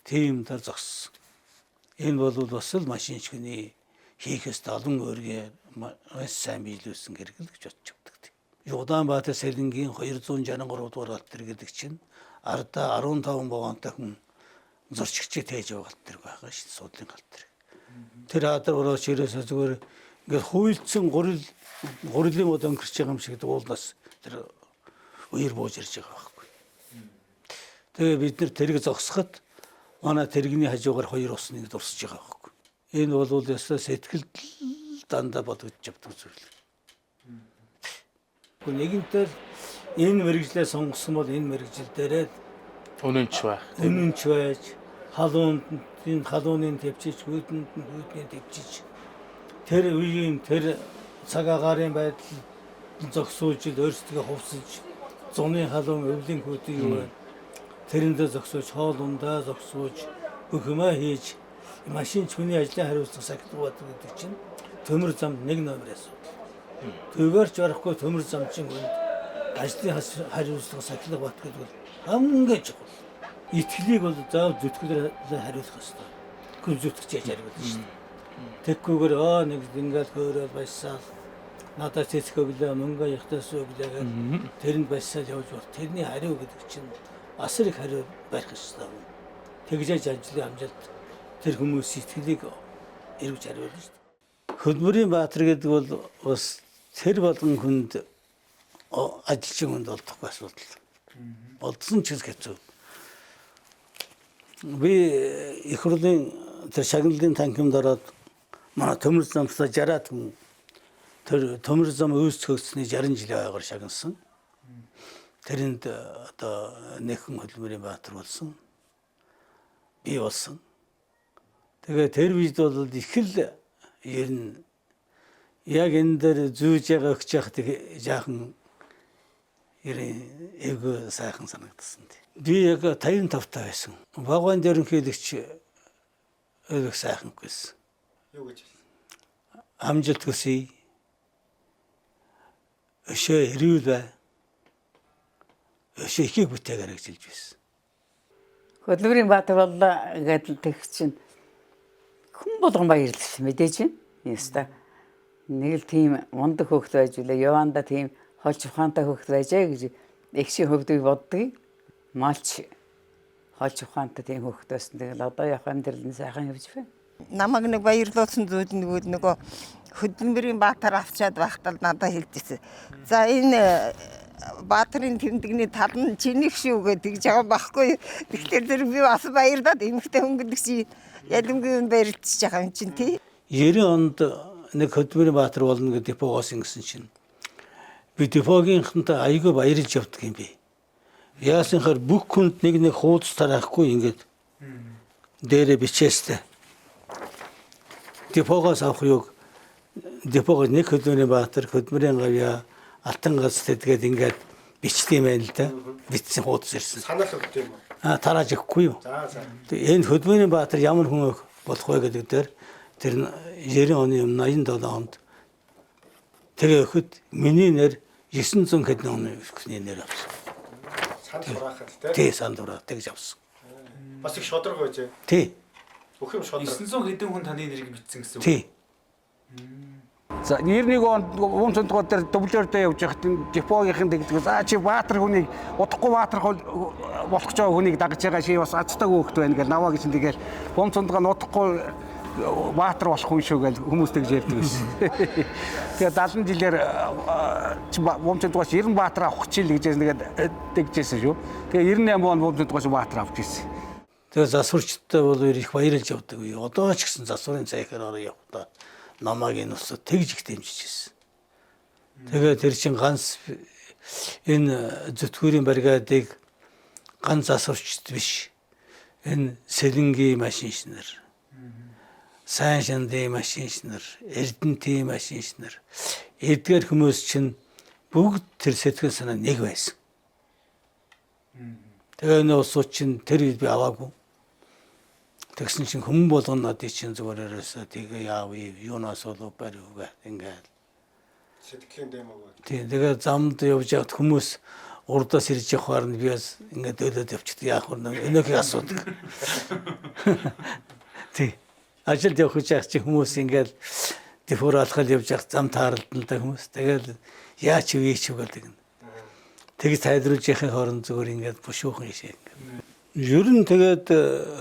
Тийм тар зогссон. Энэ бол бас л машинчгны хийхээс олон өөргөө сайн биелүүлсэн гэрэл гэж бодож байдаг. Улаанбаатар Сэлэнгийн 263 дугаар галт тэр гэдэг чинь ардаа 15 вагонтой хүн зорчигчээ тээж байгаа галт тэр байгаа шүү дээ, суудлын галт тэр. Тэр Аадар борооч ерөөсөө зүгээр ингээд хуйлцсан гурилын мод өнгөрч байгаа юм шиг уулнаас тэр үер бууж ирж байгаа байхгүй. Тэгээ бид нар тэрэг зогсоход манай тэрэгний хажуугаар 2 усныг дурсаж байгаа байхгүй. Энэ бол ясаа сэтгэл дандаа бодогдож явдаг зүйл. Нэгэнтэр энэ мэрэгжлээ сонгосон бол энэ мэрэгжил дээрээ Үнэнч байх. үнэнч байж халууны төвчиж хүйдний төвчиж тэр үеийн тэр цаг агаарын байдал зогсуулж өөрсдөө хувьсаж зуны халуун өвлийн хүйдийг юу тэрэндээ зогсуулж хоол ундаа зогсуулж бүхмээ хийж машин чүний ажлын хариуцлага сахилгууд гэдэг чинь төмөр зам 1 номероос. Тэгээрч барахгүй төмөр зам чинь ажлын хариуцлага сахилга бат гэдэг бол хамгийн чухал. Итгэлийг бол заавал зүтгэлээр хариулах хэрэгтэй. Хүн зүтгэж яаж хариулна шүү дээ. Тэггүйгээр нэг ингээд хөөрөөл байсаал надад цэцэг өглөө мөнгө яхтаас өглөө тэрэнд байсаал явж бол тэрний хариу гэдэг чинь бас их хариу байх хэрэгтэй. Тэгжээж ажлын амжилт тэр хүмүүс итгэлийг эргэж хариулна шүү дээ. Хөдмөрийн Баатар гэдэг бол бас тэр болгон хүнд ажилчин хүнд олдохгүй асуудал. Олдсон ч хэцүү. Би их хурлын тэр шагналын танхимд ороод манай төмөр замсаа 60-аад хүн тэр төмөр зам өөрсдөөсний 60 жилийн ойгоор шагнасан. Тэрэнд одоо нэхэн Хөдөлмөрийн Баатар болсон. Би болсон. Тэгээ тэр үед бол их л ер нь яг энэ дээр зүүж байгаа өгч яхад жаахан эвгүй сайхан санагдсан. Би яг 55 таа байсан. Багван ерөнхийлөгч өөх сайхан гэсэн. Юу гэж хэлсэн? Амжилт хүсье. Өшөө хэрүүл бай. Өшөө ихийг бүтээгээр гэж хэлж байсан. Хөдөлмөрийн Баатар боллоо гэдэг тэгэх чинь хүн болгон баярлсан мэдээж байна. Яста нэг л тийм мундаг хөвгт байж үлээ. Яванда тийм холж ухаантай хөвгт байжээ гэж эгшийн хөвгдгийг боддог. Малч холж ухаантай тийм хөвгт байсан. Тэгэл одоо яг амьдрал нь сайхан явж байна. Намайг нэг баярлуулсан зүйл нөгөө Хөдөлмөрийн Баатар авчаад байхдаа надад хэлжсэн. За энэ Баатарын тэмдэгний тал нь чинийх шүү гэдэг жаа байхгүй. Тэгэхээр тэр би бас баярлаад эмхтэй хөнгөлөг чи ялимгүй баярлж байгаа юм чинь тий. 90 онд нэг Хөдөлмөрийн Баатар болно гэдэг депогоос ингэсэн чинь би депогийнхантай аягүй баярлж явдаг юм би. Яасынхаар бүх хүнд нэг хуудас тараахгүй ингээд дээрээ бичээстэй. Депогоос авах юу? Депогоос нэг Хөдөлмөрийн Баатар, Хөдөлмөрийн Гавьяа, Алтан галс гэдгээд ингээд бичсэн юм байна л да. Бичсэн хуудас ирсэн. Санал өгд юм уу? Тарааж өгөхгүй юу? За за. Энэ Хөдөлмөрийн Баатар ямар хүн болох вэ гэдэг дээр тэр 90 оны 87 онд тэгээ өгөхөд миний нэр 900 хэдэн оны хүний нэр авсан. Санд хураахад тий. Тий, санд хураах тэгж авсан. Бас их шодрог байжээ. Тий. Бүх юм шодрог. 900 хэдэн хүн таны нэрийг бичсэн гэсэн үг. Тий. За 91 онд Вум цонтгоо дээр дублёртэй явж байхад депогийнхэн тэгдэг. За чи Баатар хүнийг удахгүй Баатар болох ч хүнийг дагж байгаа чи бас азтайг хөөхт байна гэж наваа гэж тэгэл Вум цонтгоо удахгүй Баатар болох хүн шүү гэж хүмүүс тэгж ярьдаг байсан. Тэгээ 70 жилээр Вум цонтгоос 90 Баатар авах чил гэж нэгэд тэгжсэн шүү. Тэгээ 98 он Вум цонтгоос Баатар авч ирсэн. Тэгээ засварчтай бол их баярлж явдаг үе. Одоо ч гэсэн засварын цайхаар ороо явхдаа намайг энэ усад тэгж их дэмжиж ирсэн. Тэгээ тэр чин ганц энэ зүтгүүрийн бригадыг ганц засварчт биш. Энэ Сэлэнгийн машинчнэр, сайн шандын машинчнэр, Эрдэнэтийн машинчнэр, эдгээр хүмүүс чинь бүгд тэр сэтгэл санаа нэг байсан. Тэгээ энэ улсууд чинь тэр үед би аваагүй. Тэгсэн чинь хүмүүс болгоно надад чинь зүгээр ерөөсөө тэгээ яав юунаас болов бариугаа ингээд Сэтгэлийн дэмэг. тийм тэгээ замд явж явахад хүмүүс урдаас ирж явахаар нь би бас ингээд өлөөд явчихдаг яах вэ? Энэхийг асуудаг. Тийм. Ажилд явах гэж яах чи хүмүүс ингээд дэвхөр алхал явж явах зам тааралдaltaй хүмүүс. Тэгээд яач вэ ч үгээд гэнэ. Тэгж тайлруулж яхахын хооронд зүгээр ингээд бушуухан ийшээ. Ер нь тэгээд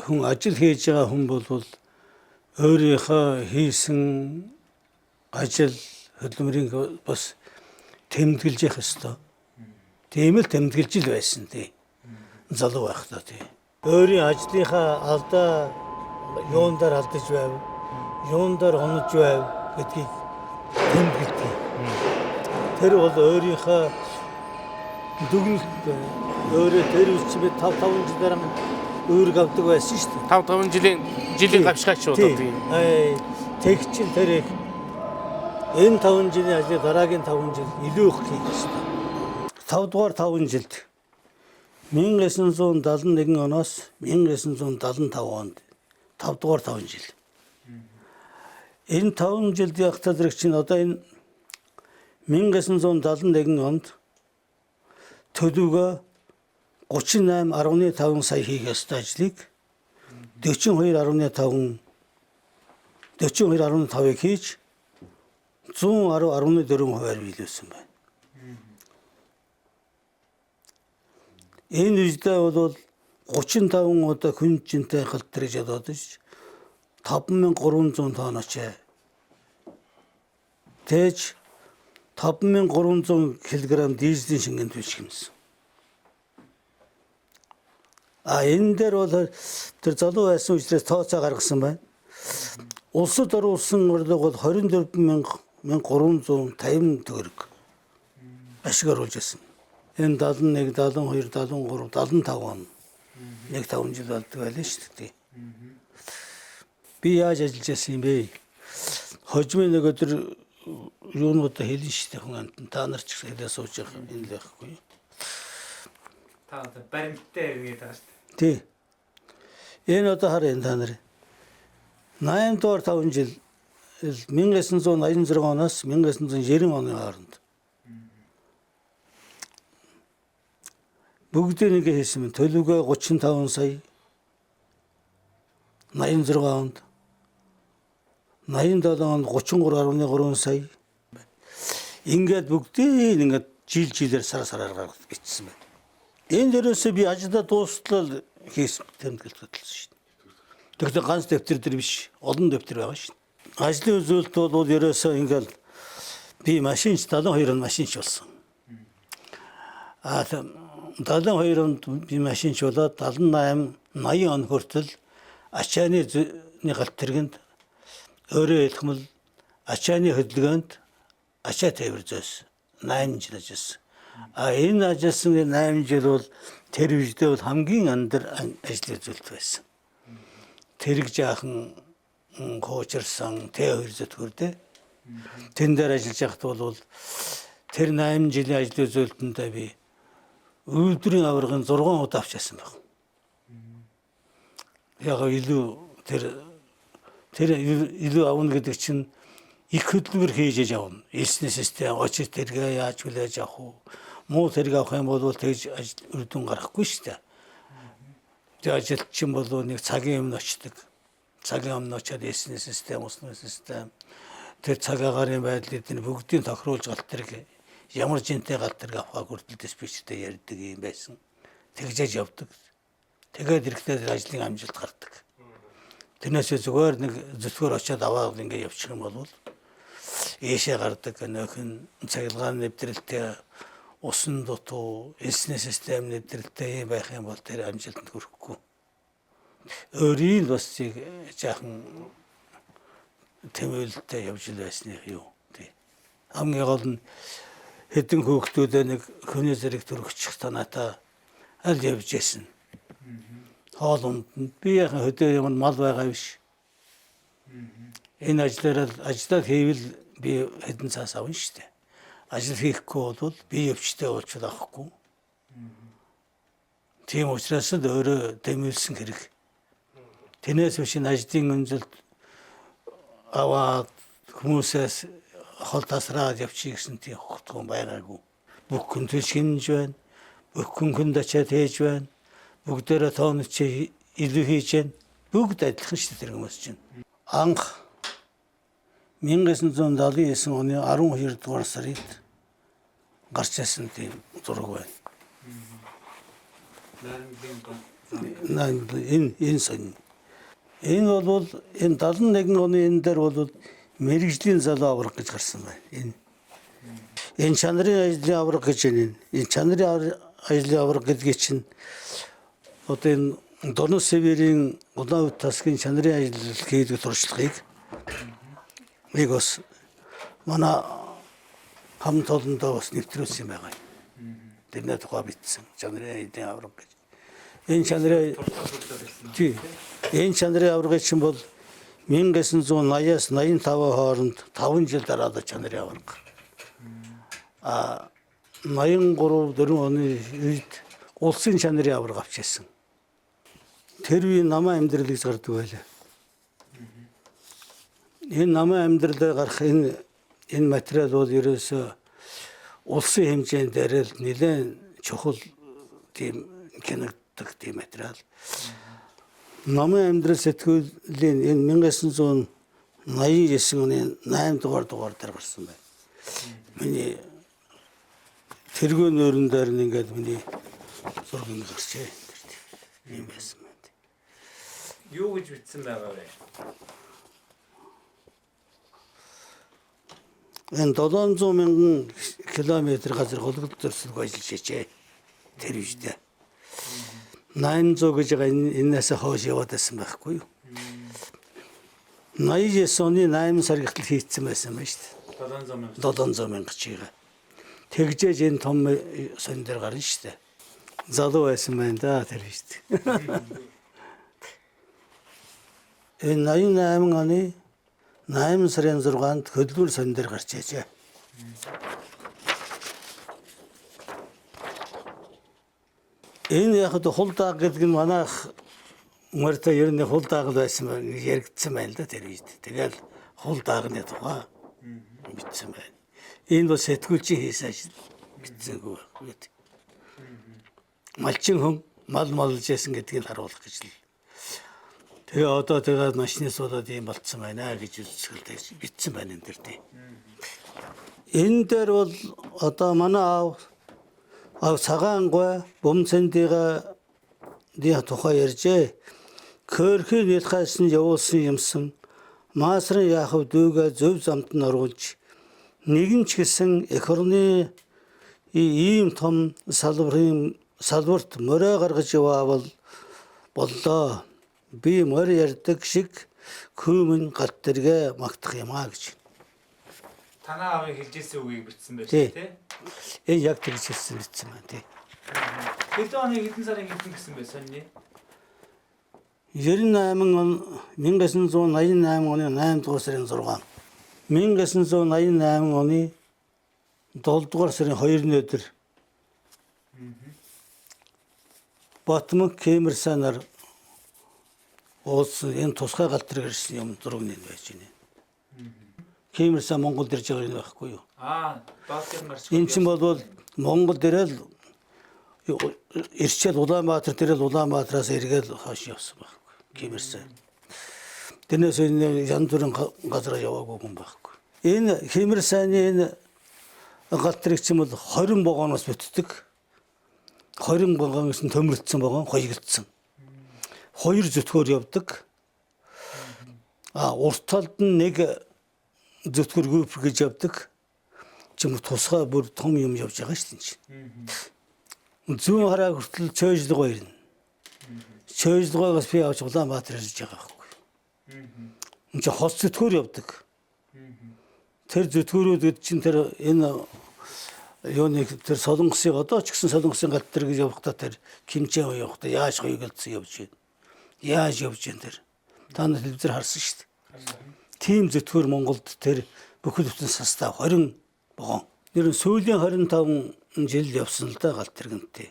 хүн ажил хийж байгаа хүн бол өөрийнхөө хийсэн ажил хөдөлмөрийн бас тэмдэглэж явах ёстой. Тийм л тэмдэглэж ил байсан тий. Залуу байхдаа тий. Өөрийн ажлынхаа алдаа юундаар алдаж байв, юундаар онож байв гэдгийг тэмдэглэдэг. Тэр бол өөрийнхөө дүгнэлт өөрөө тэр үчи би 5 жилээр өөрөг авдаг байсан шүү дээ. 5 жилийн гавшгаач уу тийм. Тэг чин тэр энэ 5 жилийн ажлыг дараагийн 5 жил илүү их хийх ёстой. 5 дугаар 5 жилд 1971 оноос 1975 онд 5 дугаар 5 жил. Энэ 5 жилд явахтаа зэрэг чинь одоо энэ 1971 онд төлөвгөө 38.5 сая хийх ёстой ажлыг 42.5-ыг хийж 110.4% биелүүлсэн байна. Энэ үедээ бол 35 одоо хүн жинтэй галтрж ядаж 5300 тонноч тэж 5300 кг дизелийн шингэн түлш хэмсэн. Энэ дээр бол тэр залуу байсан учраас тооцоо гаргасан байна. Улсад оруулсан орлого бол 24,350 төгрөг ашиг оруулж байсан. Энэ 71, 72, 73, 75 он нэг 5 жил болдог байлаа шүү дээ. Би яаж ажиллаж байсан юм бэ? Хожим нэг өдөр юунуудаа хэлнэ шүү дээ хүн амт. Та нар ч хэлээ сууж явах энэ л байхгүй. Та одоо баримттай иргээд байгаа шүү дээ. Тий. Энэ одоо харъя та нар. 8 дугаар 5 жил 1986 оноос 1990 оны хооронд бүгдийг нэг хийсэн мэт төлөвгөө 35 сая 86 онд 87 онд 33.3 сая ингээд бүгдийг ингээд жилээр сараар гаргаж бичсэн байна. Энэ дээрээс би ажлаа дуустал хийсэн тэмдэглэлт хөтлсөн шүү дээ. Тэгэхээр ганц дэвтэр дээр биш, олон дэвтэр байгаа шүү дээ. Ажлын үзүүлэлт бол ерөөсөө ингээд би машинч 72 он машинч болсон. 72 онд би машинч болоод 78, 80 он хүртэл ачааны галт тэргэнд өөрөө хэлхмэл ачааны хөдөлгөөнд ачаа тээвэр зөөс 8 жил ажилласан. Энэ ажилласан 8 жил бол тэр үедээ бол хамгийн андар ажил үзүүлэлт байсан. Тэрэг жаахан хуучирсан Т2 зүтгүрдээ тэн дээр ажиллаж байхад бол тэр 8 жилийн ажил үзүүлэлтэндээ би өдрийн аваргын 6 удаа авчаасан баг. Яг илүү тэр илүү авна гэдэг чинь их хөдөлмөр хийж явна. Эсний систем очир тэргээ яаж хүлээж авах уу? Муу тэрэг авах юм бол тэгж үр дүн гарахгүй шүү дээ. Тэр ажилчин бол нэг цагийн өмнө очдог. Цагийн өмнө очиад эсний систем, усны систем тэр цаг агарын байдлыг бүгдийг тохируулж галт тэрэг ямар жинтэй галт тэрэг авахаа хүртэл диспетчертэй ярьдаг юм байсан. Тэгжээж явдаг. Тэгээд ирэхдээ ажлын амжилт гардаг. Тэрнээс зүгээр нэг зүтгөр очиад аваад ингэ явчих юм бол ийшээ гардаг нөхөн цахилгаан нэвтрэлтэй усан дутуу эсний систем нэвтрэлтэй байх юм бол тэр амжилтанд хүрэхгүй. Өөрийн бас жаахан тэмүүлэлтэй явж ил байсны юу тий. Хамгийн гол нь хэдэн хүүхдүүдээ нэг хүний зэрэг төрөгчих танаатай аль явж яасан. Хоолунд би яхан хөдөө юм мал байгаа биш. Энэ ажлаар хийвэл би хэдэн цаас авна шүү дээ. ажил хийхгүй бол бие өвчтэй болчиход авахгүй. Тийм учраас л өөрөө дэмэлсэн хэрэг. Тэнээс биш ажлын өнзөлд аваад хүмүүсээс хол тасраад явчих гэсэн тийм хогтгон байгаагүй. Бүх хүн төлшинж байна. Бүх хүн дачаад хийж байна. Бүгдээрээ тоонч илүү хийж байна. Бүгд адилхан шүү дээ тэр хүмүүс чинь. Анх 1979 оны 12 дугаар сард гарч ирсэн тийм зураг байна. Энэ сон. Энэ бол энэ 71 оны энэ дээр бол мэрэгжлийн залуу авраг гэж гарсан байна. Энэ чанарын ажлын авраг гэж байна. Энэ чанарын ажлын авраг гэдгийг чинь одоо энэ Дорнос Северийн Улаан тасгийн чанарын ажил хийдэг туршлагыг бас манай хамт олондоо бас нэвтрүүлсэн юм байна. Тэрний тухай бичсэн чанарын ажлын авраг гэж. Энэ чанарын аврагын чинь бол 1980-аас 85 хооронд 5 жил дараалал чанарын авраг. 83-4 оны үед улсын чанарын авраг авчихсан. Тэр үе намаа амьдрал гэж гардаг байлаа. Энэ намаа амьдралаар гарах энэ материал бол ерөөсөө улсын хэмжээнд дээр л нэлээд чухал тийм киногддаг тийм материал. Намаа амьдрал сэтгүүлийн энэ 1989 оны 8 дугаар дээр гарсан байна. Миний тэргүй нөрөн дээр ингээд миний зураг ингэ гарчээ. Ийм байсан байна. Юу гэж бичсэн байгаа вэ? Энэ 700 мянган километр газар холбогд төрсөг ажиллаж хийжээ. Тэр үедээ. 800 гэж байгаа энээс хойш яваад байсан байхгүй юу? 89 оны 8 сар гítэл хийцсэн байсан байна шүү дээ. 700 мянга чигээ. Тэгжээж энэ том сон дээр гарна шүү дээ. Залуу байсан байна да тэр шүү дээ. Энэ 88 оны 8 сарын 6-нд хөдөлгөөн сон дээр гарч ижээ. Энэ яг хул дааг гэдэг нь манайх мөртөө ер нь хул дааг байсан яригдсан байна л да тэр үед. Тэгэл хул даагны тухай бичсэн байна. Энэ бол сэтгүүлчийн хийсэн ажил бичсэнгүй байна. Малчин хүн мал малж яасан гэдгийг харуулах гэж л. Тэгээ одоо тэгээд машины суудаад ийм болцсон байна гэж үзсгэлтэй бичсэн байна энэ дээр тийм. Энэ дээр бол одоо манай цагаангой бомцэндийн тухай ярьжээ. Хөөрхийн нэлхайсан явуулсан юмсан маасрын яахав дүүгээ зөв замд нь оруулж нэгэн ч гэсэн эх орны ийм том салбарт морой гаргаж яваавал боллоо. Би морь ярддаг шиг хүмүн гал тэргээ магтах юм аа гэж. Танаа авыг хэлжсэн үгийг бичсэн байж тээ. Энэ яг тэгж хэлсэн байна тий. Хэдэн оны хэдэн сарын хэдэн гэсэн бэ сонны? 98 он 1988 оны 8 дугаар сарын 6. 1988 оны 7 дугаар сарын 2-ны өдөр Батман Кемерсанаар уулсан энэ тусгай гал дээр ирсэн юм зураг нэг байж байна. Кемерсан Монголд ирж байгаа юм байхгүй юу? Балтийн марч. Энэ чинь бол Монгол дээрэл ирчээд Улаанбаатар дээрэл Улаанбаатараас эргээд хойш явсан байхгүй. Кемерсан. Тэрнээс энэ янз бүрийн газар яваагүй юм байхгүй. Энэ Кемерсаны энэ гал дээр чинь бол 20 вагоноос бүтдэг. 20 вагоноос нь төмөрлөсөн вагон хоёгдсан. 2 зүтгөөр явдаг. Урт талд нь нэг зүтгөр гүпр гэж явдаг. Чим тусгай бүр том юм явж байгаа шүү дээ. Зүүн хараа хүртэл цөөжлөгөө ирнэ. Цөөжлөгөөс би авч Улаанбаатар ирж байгаа байхгүй. Энд чинь хос зүтгөр явдаг. Тэр зүтгөрүүд чинь тэр энэ юуны тэр солонгосын одоо ч гэсэн солонгосын гал дээр гэж явахдаа тэр Кимчээ явахдаа яаж хоёулцсан явж байна. Яаж явж байна тэр. Та нар телевизээр харсан шүү дээ. Тим зүтгөр Монголд тэр бүхэл бүтэн састаа 20 вагон Нэр сүүлийн 25 жил явсан л да галт тэрэгнтэй.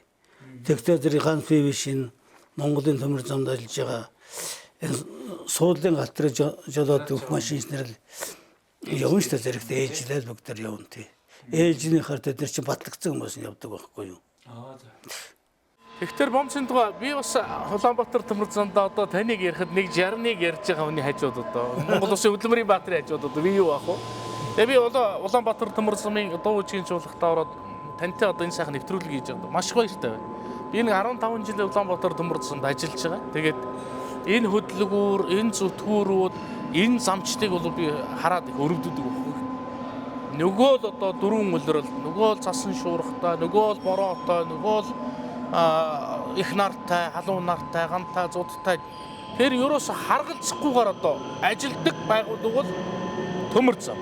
Тэгтээ тэр ганц бие биш энэ Монголын төмөр замд ажиллаж байгаа энэ суудлын галт тэр жолоод өгөх машинчнэр л явна шүү дээ зэрэгтэй ээжлэл бүгд тэр явна тий. Ээлжийн хард бид нар чинь батлагдсан хүмүүс нь явдаг байхгүй юу? Тэгэхээр Бомцэнтгоо би бас Улаанбаатар төмөр замдаа одоо таныг ярихад 161 ярьж байгаа хүний хажууд одоо Монгол Улсын хөдөлмөрийн баатрын хажууд одоо би юу ах вэ? Тэгээ би Улаанбаатар төмөр замын дуу үжигийн чуулгатаа ороод тантай одоо энэ сайхан нэвтрүүлэг хийж байгаа. Маш баяртай байна. Би нэг 15 жил Улаанбаатар төмөр замд ажиллаж байгаа. Тэгээд энэ хөдөлгүүр, энэ зүтгүүрүүд, энэ замчдыг бол би хараад их өрөвдөдөг байхгүй. Нөгөө л одоо дөрвөн үлрэл, нөгөө л цасан шуурхтай, нөгөө л бороотой, нөгөө л их нартай, халуун нартай, гантай, зудтай. Тэр ерөөсө харгалзахгүйгээр одоо ажилдаг байгууллага бол төмөр зам.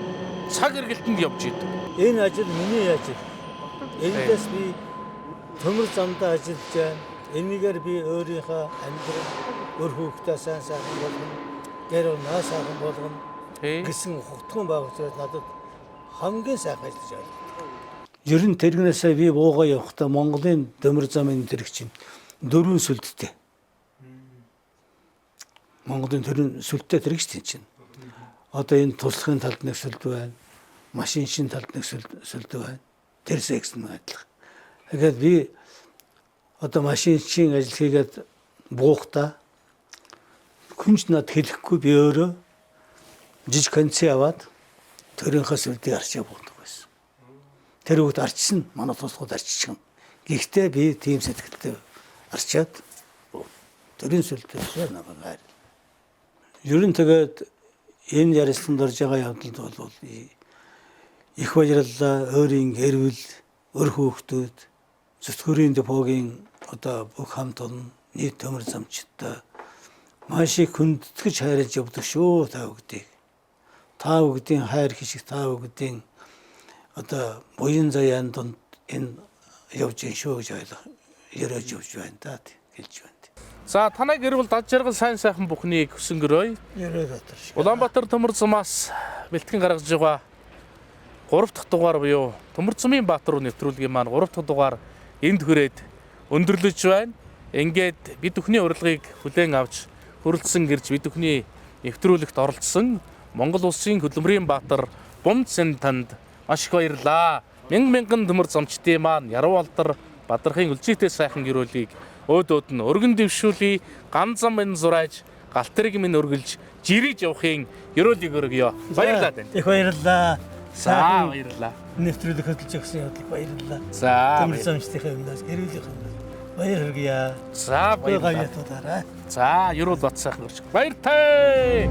Цаг эргэлтэнд явж идэв. Энэ ажил миний ажил. Эндээс би төмөр замдаа ажиллаж байна. Энийгээр би өөрийнхөө амьдрал, өр хүүхдээ сайн болгоно, гэр орноо сайхан болгоно гэсэн хутган байгуулж надад хамгийн сайхан ажиллаж байна. Ер нь тэрнээсээ би буугаа явахдаа Монголын төмөр замын тэрэг чинь 4 сүлдтэй. Монголын төрийн сүлдтэй тэрэг чинь. Одоо энэ туслахын талд нэг сүлд байна. Машиншин талд нэг сүлд байна. Тэр секс нь адилхан. Тэгэхээр би одоо машиншин ажил хийгээд буухдаа хүнч над хэлэхгүй би өөрөө жижиг конци аваад төрийнхөө сүлдийг арчаа буудаг байсан. Тэр үед арчсан манай туслахад арччихсан. Гэхдээ би тийм сэтгэлтэй арчаад төрийн сүлдээ намайг. Ер нь тэгээд энэ ярилцлаганд орж байгаа явдалд бол их баярлалаа өөрийн гэр бүл, өр хүүхдүүд, зүтгүүрийн депогийн одоо бүх хамт олон нийт төмөр замчтай маш их хүндэтгэж хайрлаж явдаг шүү та бүгдийг. Та бүгдийн хайр хишиг та бүгдийн одоо буян заяан донд энэ явж ин шүү гэж яриж явж байна та гэлж байна. За танай гэр бүл дад жаргал сайн сайхан бүхнийг хүсэнгөрөөе. Улаанбаатар төмөр замаас бэлтгэн гаргаж байгаа 3 дахь дугаар буюу Төмөр замын Баатар руу нэвтрүүлгийн маань 3 дахь дугаар энд хүрээд өндөрлөж байна. Ингээд бид бүхний урилгыг хүлээн авч хүрэлцэн гэрж бид бүхний нэвтрүүлэгт оролцсон Монгол Улсын хөдөлмөрийн Баатар Бомцэн танд маш их баярлалаа. Мянган төмөр замчдын маань яруу алдар Бадархын үлжийтэй сайхан гэрүүлийг өөдөөд нь өргөн дэвшүүлээ, ган зам минь зурааж, галт тэрэг минь өргөлж, жириж явахын гэрүүлийг өргөё. Баярлалаа танд. Их баярлалаа. За баярлалаа. Нэвтрүүлэг хөтлөж өгсөн явдал баярлалаа. За төмөр замчдын өмнөөс гэрүүлийнх өмнөөс баяр хүргье. За баярлалаа. Баярлалаа. За ерөөл бат сайхан өрч. Баяртай.